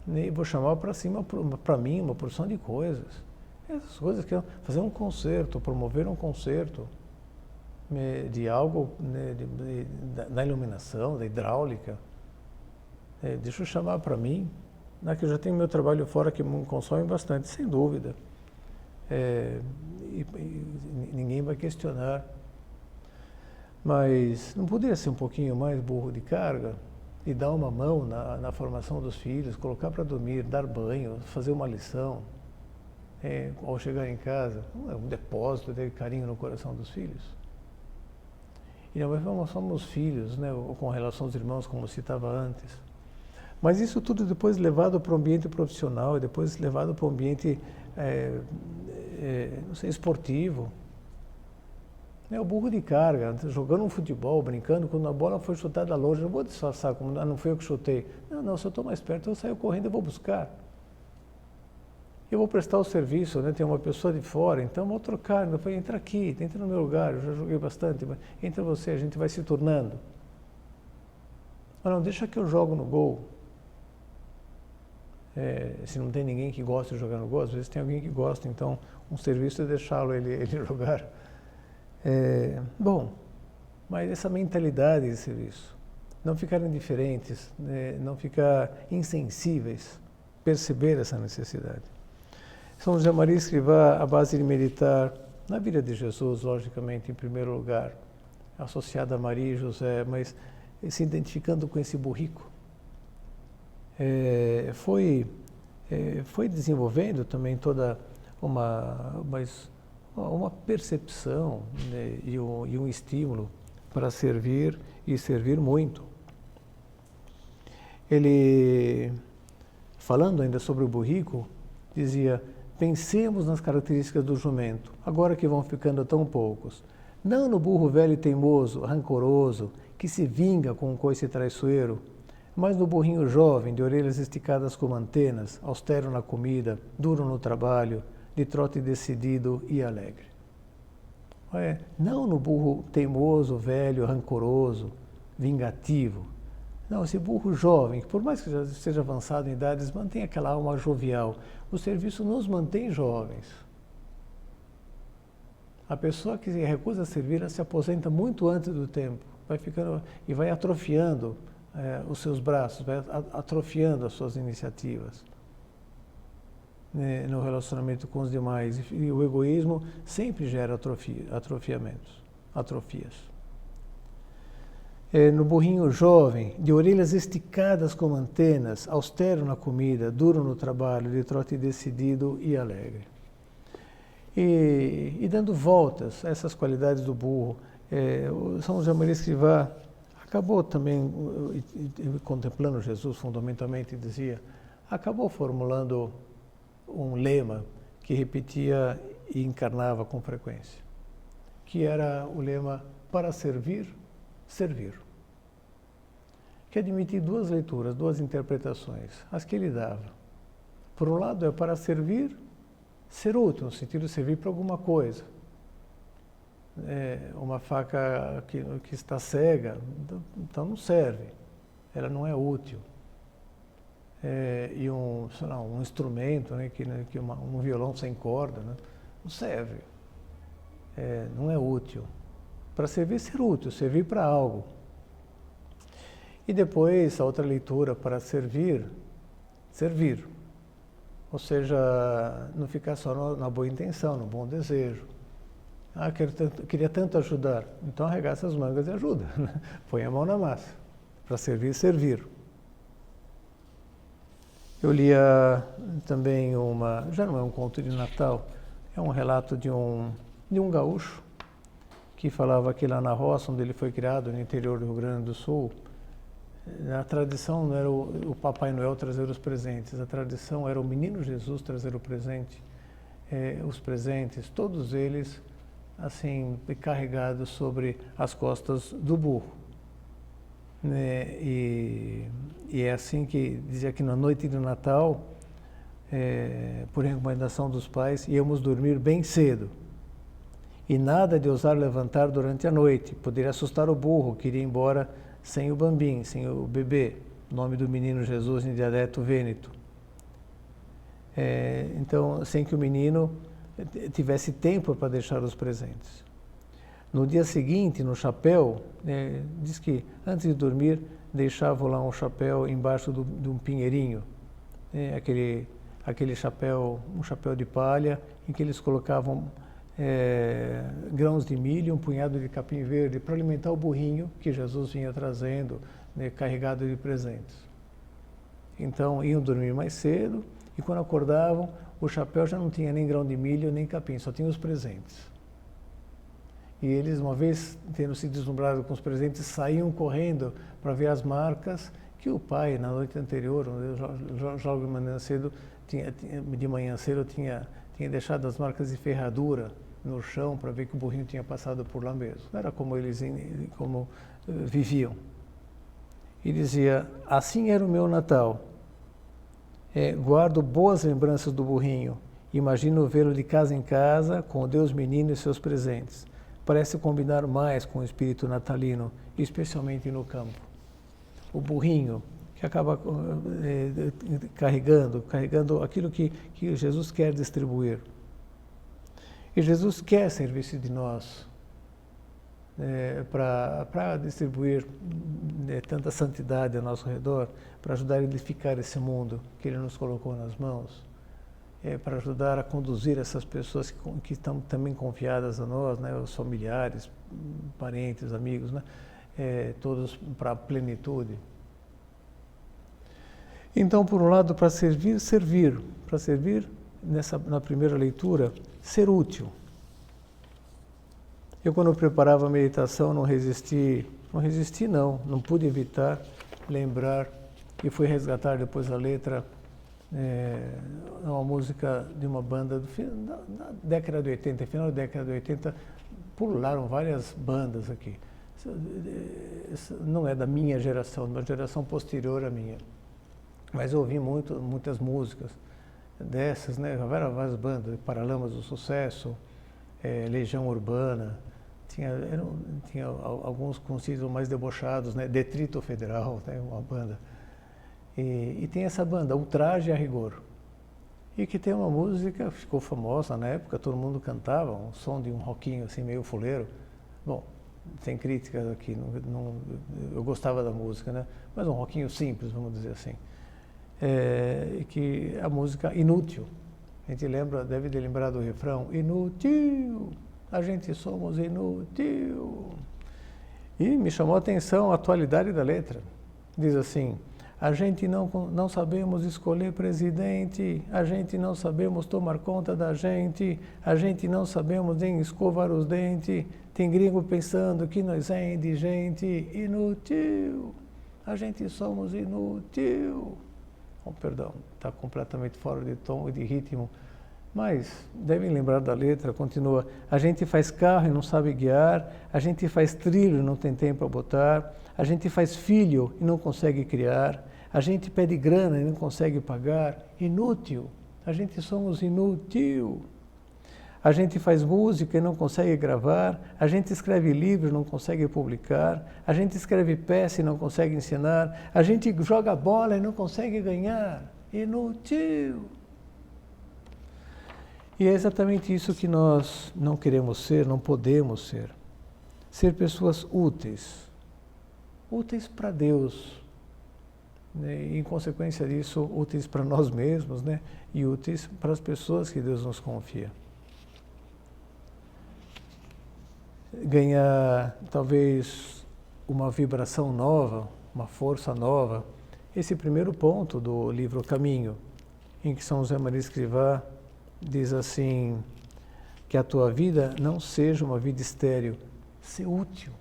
E vou chamar para cima, para mim, uma porção de coisas. Essas coisas que fazer um concerto, promover um concerto de algo, da iluminação, da hidráulica, deixa eu chamar para mim, né, que eu já tenho meu trabalho fora que me consome bastante, sem dúvida. E ninguém vai questionar. Mas não poderia ser um pouquinho mais burro de carga e dar uma mão na formação dos filhos, colocar para dormir, dar banho, fazer uma lição, ao chegar em casa, um depósito de carinho no coração dos filhos? E nós somos filhos, né, com relação aos irmãos, como citava antes. Mas isso tudo depois levado para o ambiente profissional, depois levado para o ambiente não sei, esportivo. O burro de carga, jogando um futebol, brincando, quando a bola foi chutada longe, eu vou disfarçar, como não foi eu que chutei. Não, se eu estou mais perto, eu saio correndo e vou buscar. Eu vou prestar o serviço, né? Tem uma pessoa de fora, então vou trocar. Eu falei, entra aqui, entra no meu lugar, eu já joguei bastante, mas entra você, a gente vai se turnando. Não, deixa que eu jogo no gol. Se não tem ninguém que gosta de jogar no gol, às vezes tem alguém que gosta, então um serviço é deixá-lo ele jogar. Bom, mas essa mentalidade de serviço, não ficar indiferentes, não ficar insensíveis, perceber essa necessidade. São José Maria Escrivá, a base de meditar na vida de Jesus, logicamente, em primeiro lugar, associada a Maria e José, mas se identificando com esse burrico. Foi desenvolvendo também toda uma percepção, né, e um estímulo para servir e servir muito. Ele, falando ainda sobre o burrico, dizia: pensemos nas características do jumento, agora que vão ficando tão poucos. Não no burro velho e teimoso, rancoroso, que se vinga com um coice traiçoeiro, mas no burrinho jovem, de orelhas esticadas como antenas, austero na comida, duro no trabalho, de trote decidido e alegre. Não no burro teimoso, velho, rancoroso, vingativo. Não, esse burro jovem, que por mais que já esteja avançado em idades, mantém aquela alma jovial. O serviço nos mantém jovens. A pessoa que se recusa a servir, ela se aposenta muito antes do tempo, vai ficando e vai atrofiando os seus braços, vai atrofiando as suas iniciativas no relacionamento com os demais. E o egoísmo sempre gera atrofias. No burrinho jovem, de orelhas esticadas como antenas, austero na comida, duro no trabalho, de trote decidido e alegre. E dando voltas a essas qualidades do burro, São José Maria Escrivá acabou também, contemplando Jesus fundamentalmente, acabou formulando um lema que repetia e encarnava com frequência, que era o lema: para servir, servir. Que admitia duas leituras, duas interpretações, as que ele dava. Por um lado, é para servir, ser útil, no sentido de servir para alguma coisa. Uma faca que está cega, então não serve, ela não é útil. E um instrumento, né, um violão sem corda, né, não serve, não é útil. Para servir, ser útil, servir para algo. E depois, a outra leitura, para servir, servir. Ou seja, não ficar só na boa intenção, no bom desejo. Queria tanto ajudar, então arregaça as mangas e ajuda. Põe a mão na massa. Para servir, servir. Eu lia também já não é um conto de Natal, é um relato de um gaúcho que falava que lá na roça, onde ele foi criado, no interior do Rio Grande do Sul, a tradição não era o Papai Noel trazer os presentes, a tradição era o Menino Jesus trazer o presente, os presentes, todos eles assim carregados sobre as costas do burro. E é assim que dizia que na noite de Natal, por recomendação dos pais, íamos dormir bem cedo. E nada de ousar levantar durante a noite, poderia assustar o burro, que iria embora sem o bambim, sem o bebê, nome do menino Jesus em dialeto vêneto. Então, sem que o menino tivesse tempo para deixar os presentes. No dia seguinte, no chapéu, diz que antes de dormir deixavam lá um chapéu embaixo de um pinheirinho, aquele chapéu, um chapéu de palha, em que eles colocavam grãos de milho, um punhado de capim verde para alimentar o burrinho que Jesus vinha trazendo, carregado de presentes. Então iam dormir mais cedo e quando acordavam o chapéu já não tinha nem grão de milho nem capim, só tinha os presentes. E eles, uma vez tendo se deslumbrado com os presentes, saíam correndo para ver as marcas que o pai, na noite anterior, logo de manhã cedo, tinha deixado as marcas de ferradura no chão para ver que o burrinho tinha passado por lá mesmo. Era como eles viviam. E dizia, assim era o meu Natal. Guardo boas lembranças do burrinho. Imagino vê-lo de casa em casa, com o Deus menino e seus presentes. Parece combinar mais com o espírito natalino, especialmente no campo. O burrinho, que acaba carregando aquilo que Jesus quer distribuir. E Jesus quer servir-se de nós para distribuir tanta santidade ao nosso redor, para ajudar a edificar esse mundo que Ele nos colocou nas mãos, para ajudar a conduzir essas pessoas que estão também confiadas a nós, os familiares, parentes, amigos, todos para a plenitude. Então, por um lado, para servir, na primeira leitura, ser útil. Eu, quando preparava a meditação, não pude evitar lembrar e fui resgatar depois a letra, uma música de uma banda da década de 80, final da década de 80, pularam várias bandas aqui. Não é da minha geração, uma geração posterior à minha. Mas eu ouvi muitas músicas dessas, várias bandas, Paralamas do Sucesso, Legião Urbana, tinha alguns conhecidos mais debochados, Detrito Federal, uma banda. E tem essa banda, Ultraje a Rigor, e que tem uma música, ficou famosa na época, todo mundo cantava, um som de um rockinho assim meio fuleiro. Bom, sem críticas aqui, eu gostava da música, mas um rockinho simples, vamos dizer assim. Que a música Inútil, a gente deve ter lembrado do refrão, inútil, a gente somos inútil. E me chamou a atenção a atualidade da letra. Diz assim, a gente não sabemos escolher presidente, a gente não sabemos tomar conta da gente, a gente não sabemos nem escovar os dentes, tem gringo pensando que nós é indigente, inútil, a gente somos inútil. Perdão, está completamente fora de tom e de ritmo, mas devem lembrar da letra, continua, a gente faz carro e não sabe guiar, a gente faz trilho e não tem tempo para botar, a gente faz filho e não consegue criar, a gente pede grana e não consegue pagar, inútil, a gente somos inútil. A gente faz música e não consegue gravar, a gente escreve livros e não consegue publicar, a gente escreve peça e não consegue ensinar, a gente joga bola e não consegue ganhar. Inútil! E é exatamente isso que nós não queremos ser, não podemos ser. Ser pessoas úteis. Úteis para Deus. E, em consequência disso, úteis para nós mesmos, e úteis para as pessoas que Deus nos confia. Ganhar talvez uma vibração nova, uma força nova. Esse primeiro ponto do livro Caminho, em que São José Maria Escrivá diz assim, que a tua vida não seja uma vida estéril, ser útil.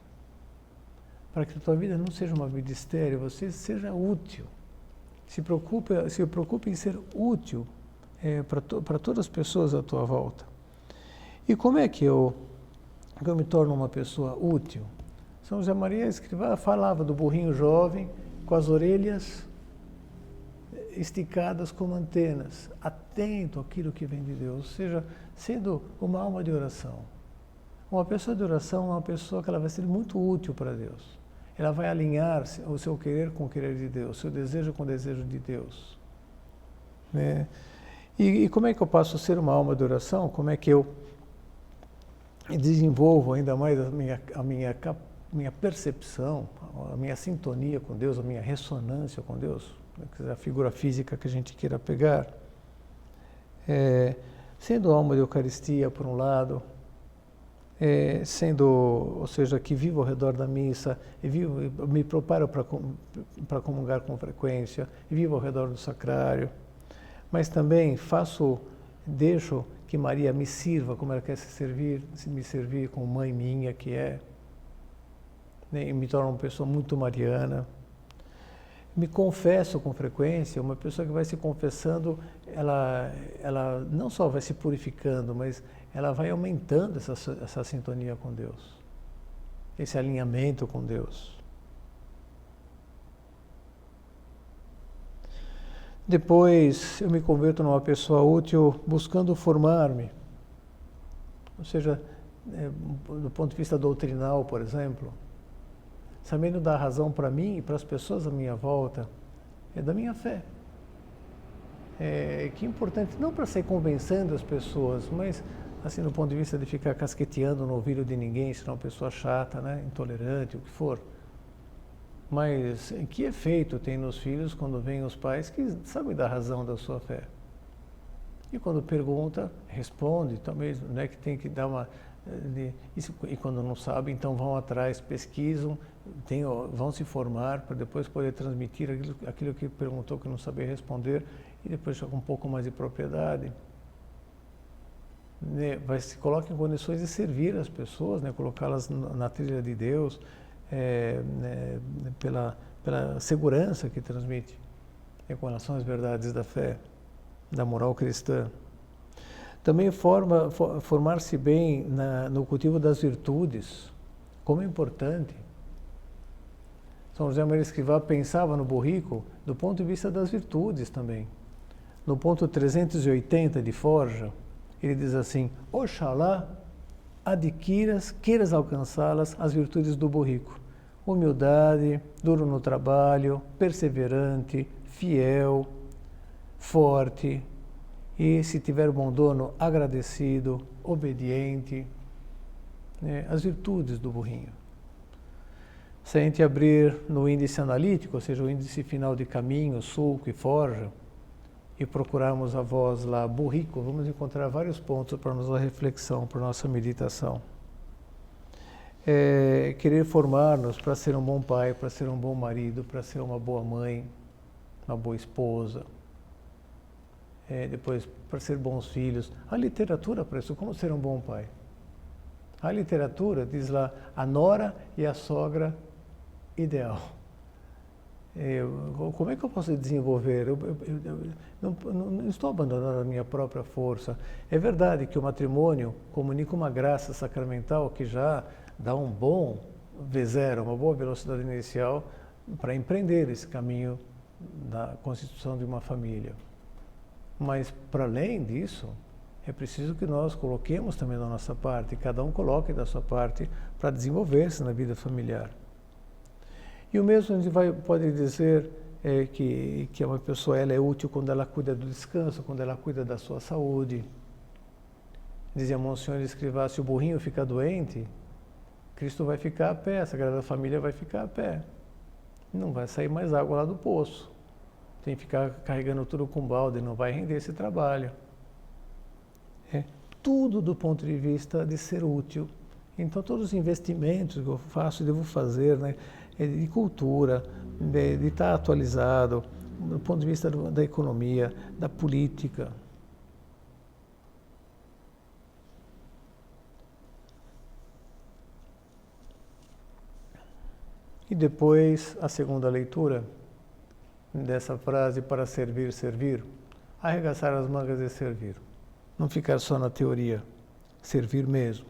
Para que a tua vida não seja uma vida estéril, você seja útil. Se preocupe em ser útil para todas as pessoas à tua volta. E como é que eu me torno uma pessoa útil? São José Maria Escrivá falava do burrinho jovem com as orelhas esticadas como antenas, atento àquilo que vem de Deus, ou seja, sendo uma alma de oração. Uma pessoa de oração é uma pessoa que ela vai ser muito útil para Deus. Ela vai alinhar o seu querer com o querer de Deus, o seu desejo com o desejo de Deus. E como é que eu passo a ser uma alma de oração? Como é que eu e desenvolvo ainda mais minha percepção, a minha sintonia com Deus, a minha ressonância com Deus, a figura física que a gente queira pegar, sendo alma de Eucaristia, por um lado, ou seja, que vivo ao redor da missa, me preparo para comungar com frequência, e vivo ao redor do sacrário, mas também deixo que Maria me sirva como ela quer me servir como mãe minha que é, né, e me torno uma pessoa muito mariana. Me confesso com frequência, uma pessoa que vai se confessando, ela não só vai se purificando, mas ela vai aumentando essa sintonia com Deus, esse alinhamento com Deus. Depois eu me converto numa pessoa útil buscando formar-me, ou seja, do ponto de vista doutrinal, por exemplo, sabendo dar razão para mim e para as pessoas à minha volta, da minha fé. Que é importante, não para sair convencendo as pessoas, mas assim, do ponto de vista de ficar casqueteando no ouvido de ninguém, se não uma pessoa chata, né, intolerante, o que for. Mas que efeito tem nos filhos quando vêm os pais que sabem dar razão da sua fé? E quando pergunta, responde, talvez, né, que tem que dar e quando não sabe, então vão atrás, pesquisam, vão se formar para depois poder transmitir aquilo que perguntou que não sabia responder e depois com um pouco mais de propriedade. Né, se coloca em condições de servir as pessoas, né, colocá-las na trilha de Deus, pela segurança que transmite com relação às verdades da fé, da moral cristã. Também formar-se bem no cultivo das virtudes, como é importante. São José Maria Escrivá pensava no burrico do ponto de vista das virtudes também. No ponto 380 de Forja, ele diz assim: Oxalá queiras alcançá-las, as virtudes do burrico. Humildade, duro no trabalho, perseverante, fiel, forte e, se tiver bom dono, agradecido, obediente. As virtudes do burrinho. Se a gente abrir no índice analítico, ou seja, o índice final de Caminho, Sulco e Forja, e procurarmos a voz lá, burrico, vamos encontrar vários pontos para nossa reflexão, para nossa meditação. Querer formar-nos para ser um bom pai, para ser um bom marido, para ser uma boa mãe, uma boa esposa, depois para ser bons filhos. A literatura para isso, como ser um bom pai. A literatura diz lá a nora e a sogra ideal. Como é que eu posso desenvolver? Eu não estou abandonando a minha própria força. É verdade que o matrimônio comunica uma graça sacramental que já dá um bom V0, uma boa velocidade inicial para empreender esse caminho da constituição de uma família. Mas, para além disso, é preciso que nós coloquemos também da nossa parte, cada um coloque da sua parte para desenvolver-se na vida familiar. E o mesmo a gente pode dizer que uma pessoa ela é útil quando ela cuida do descanso, quando ela cuida da sua saúde. Dizia Monsenhor Escrivá, se o burrinho ficar doente, Cristo vai ficar a pé, a Sagrada Família vai ficar a pé. Não vai sair mais água lá do poço. Tem que ficar carregando tudo com balde, não vai render esse trabalho. Tudo do ponto de vista de ser útil. Então, todos os investimentos que eu faço e devo fazer, né, de cultura, de estar atualizado, do ponto de vista da economia, da política. E depois, a segunda leitura dessa frase, para servir, servir, arregaçar as mangas e servir. Não ficar só na teoria, servir mesmo.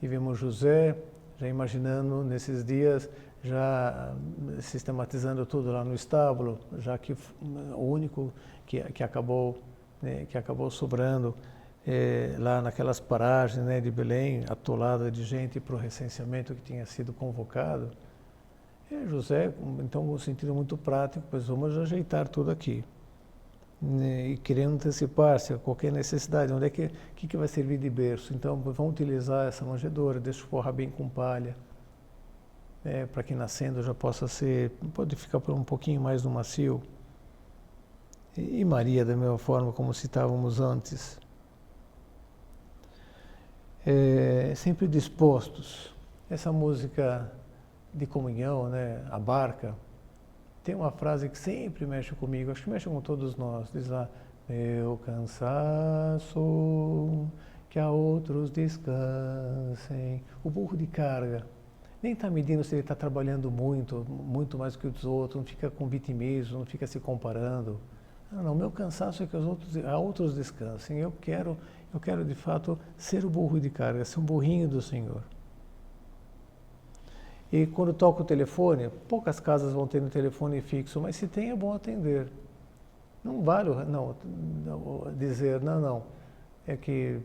E vemos José, já imaginando nesses dias, já sistematizando tudo lá no estábulo, já que o único que acabou sobrando lá naquelas paragens, né, de Belém, atolada de gente para o recenseamento que tinha sido convocado. José, então, no sentido muito prático, pois vamos ajeitar tudo aqui. né, e querendo antecipar-se a qualquer necessidade. Onde é que vai servir de berço? Então, vão utilizar essa manjedoura, deixa forrar bem com palha, para que nascendo já possa ser, pode ficar por um pouquinho mais no macio. E Maria, da mesma forma como citávamos antes. Sempre dispostos. Essa música de comunhão, né, a barca, tem uma frase que sempre mexe comigo, acho que mexe com todos nós, diz lá: meu cansaço, que a outros descansem. O burro de carga nem está medindo se ele está trabalhando muito, muito mais que os outros, não fica com vitimismo, não fica se comparando. Não, meu cansaço é que a outros descansem. Eu quero de fato ser o burro de carga, ser um burrinho do Senhor. E quando toca o telefone, poucas casas vão ter um telefone fixo, mas se tem é bom atender. Não vale dizer, não. É que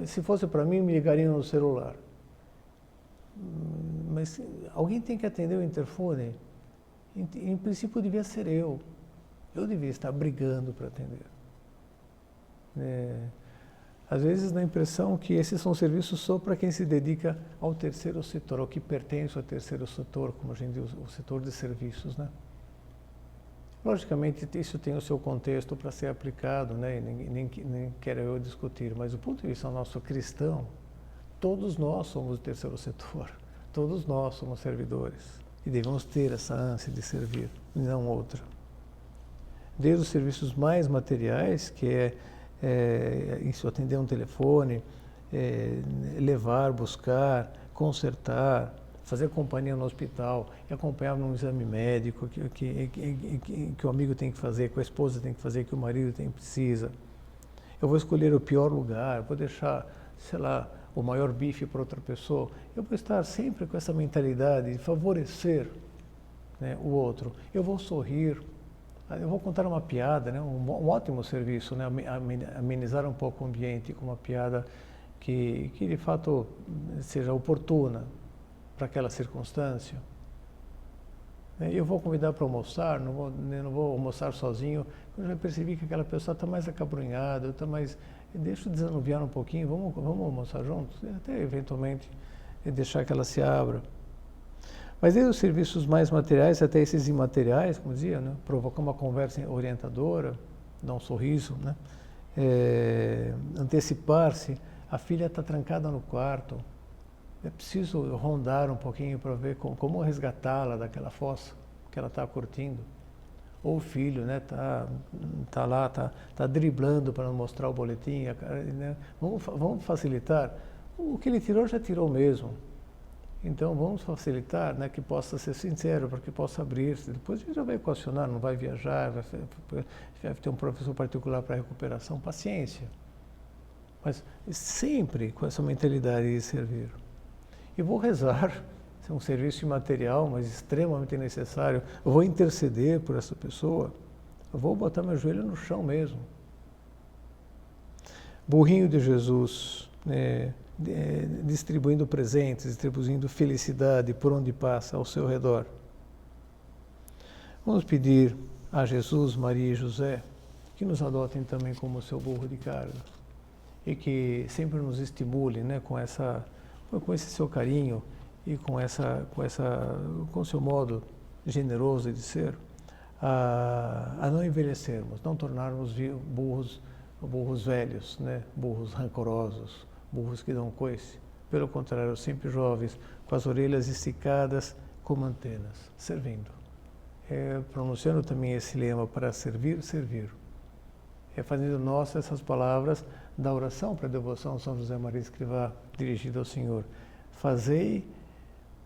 se fosse para mim, me ligariam no celular. Mas alguém tem que atender o interfone. Em princípio, devia ser eu. Eu devia estar brigando para atender. Às vezes dá a impressão que esses são serviços só para quem se dedica ao terceiro setor, ao que pertence ao terceiro setor, como a gente diz, o setor de serviços, né? Logicamente, isso tem o seu contexto para ser aplicado, né? Nem quero eu discutir, mas do ponto de vista nosso cristão, todos nós somos o terceiro setor, todos nós somos servidores e devemos ter essa ânsia de servir, e não outra. Desde os serviços mais materiais, que isso, atender um telefone, levar, buscar, consertar, fazer companhia no hospital, acompanhar num exame médico que o amigo tem que fazer, que a esposa tem que fazer, que o marido precisa. Eu vou escolher o pior lugar, vou deixar, sei lá, o maior bife para outra pessoa. Eu vou estar sempre com essa mentalidade de favorecer, né, o outro. Eu vou sorrir. Eu vou contar uma piada, né? Um ótimo serviço, né? Amenizar um pouco o ambiente com uma piada que de fato seja oportuna para aquela circunstância. Eu vou convidar para almoçar, não vou almoçar sozinho. Eu já percebi que aquela pessoa está mais acabrunhada, deixa eu desanuviar um pouquinho, vamos almoçar juntos, até eventualmente deixar que ela se abra. Mas desde os serviços mais materiais até esses imateriais, como dizia, né? Provocar uma conversa orientadora, dar um sorriso, né? Antecipar-se. A filha está trancada no quarto, é preciso rondar um pouquinho para ver como resgatá-la daquela fossa que ela está curtindo. Ou o filho, né? Tá lá, tá driblando para não mostrar o boletim, né? Vamos facilitar. O que ele tirou já tirou mesmo. Então, vamos facilitar, né, que possa ser sincero, para que possa abrir-se. Depois a gente já vai equacionar, não vai viajar, vai ter um professor particular para recuperação, paciência. Mas sempre com essa mentalidade de servir. E vou rezar, é um serviço imaterial, mas extremamente necessário. Eu vou interceder por essa pessoa, eu vou botar meu joelho no chão mesmo. Burrinho de Jesus, distribuindo presentes, distribuindo felicidade por onde passa, ao seu redor. Vamos pedir a Jesus, Maria e José que nos adotem também como seu burro de carga e que sempre nos estimulem, né, com esse seu carinho e com o seu modo generoso de ser, a não envelhecermos, não tornarmos burros velhos, né, burros rancorosos, burros que dão coice. Pelo contrário, sempre jovens, com as orelhas esticadas como antenas, servindo. Pronunciando também esse lema para servir, servir. Fazendo nossas essas palavras da oração para a devoção a São José Maria Escrivá, dirigida ao Senhor. Fazei,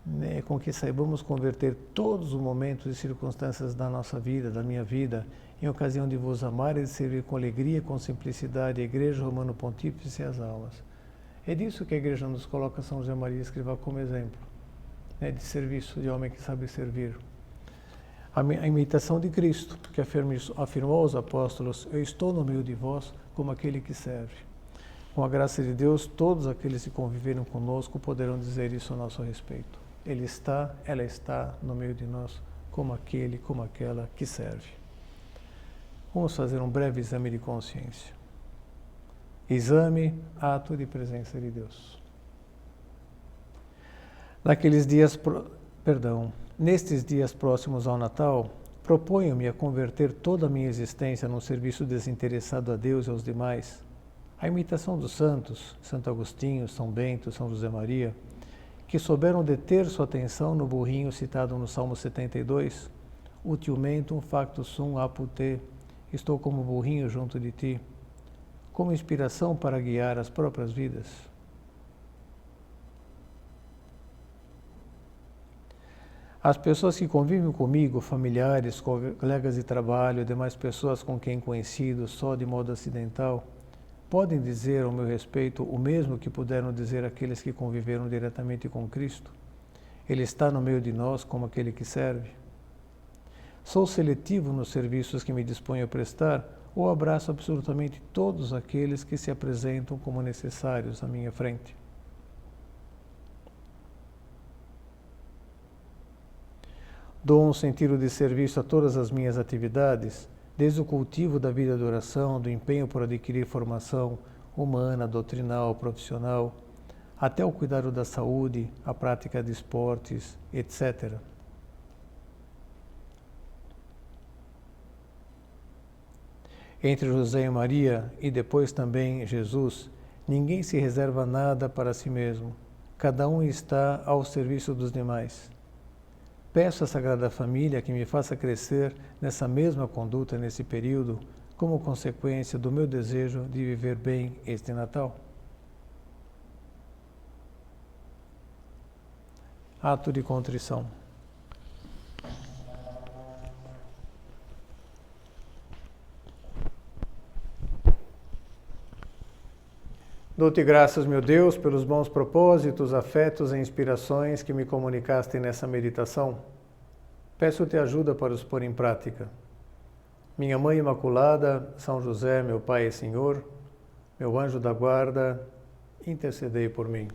né, com que saibamos converter todos os momentos e circunstâncias da nossa vida, da minha vida, em ocasião de vos amar e de servir com alegria, com simplicidade, a Igreja Romana Pontífice e as almas. É disso que a Igreja nos coloca São José Maria Escrivá como exemplo, né, de serviço, de homem que sabe servir. A imitação de Cristo, que afirmou aos apóstolos: eu estou no meio de vós como aquele que serve. Com a graça de Deus, todos aqueles que conviveram conosco poderão dizer isso a nosso respeito. Ela está no meio de nós como aquele, como aquela que serve. Vamos fazer um breve exame de consciência. Exame, ato de presença de Deus. Nestes dias próximos ao Natal, proponho-me a converter toda a minha existência num serviço desinteressado a Deus e aos demais, a imitação dos santos, Santo Agostinho, São Bento, São José Maria, que souberam deter sua atenção no burrinho citado no Salmo 72, Utimentum factus sum apud te, estou como burrinho junto de ti, como inspiração para guiar as próprias vidas. As pessoas que convivem comigo, familiares, colegas de trabalho, demais pessoas com quem conhecido só de modo acidental, podem dizer ao meu respeito o mesmo que puderam dizer aqueles que conviveram diretamente com Cristo. Ele está no meio de nós como aquele que serve. Sou seletivo nos serviços que me disponho a prestar ou abraço absolutamente todos aqueles que se apresentam como necessários à minha frente. Dou um sentido de serviço a todas as minhas atividades, desde o cultivo da vida de oração, do empenho por adquirir formação humana, doutrinal, profissional, até o cuidado da saúde, a prática de esportes, etc. Entre José e Maria, e depois também Jesus, ninguém se reserva nada para si mesmo. Cada um está ao serviço dos demais. Peço à Sagrada Família que me faça crescer nessa mesma conduta nesse período, como consequência do meu desejo de viver bem este Natal. Ato de contrição. Dou-te graças, meu Deus, pelos bons propósitos, afetos e inspirações que me comunicaste nessa meditação. Peço-te ajuda para os pôr em prática. Minha Mãe Imaculada, São José, meu Pai e Senhor, meu anjo da guarda, intercedei por mim.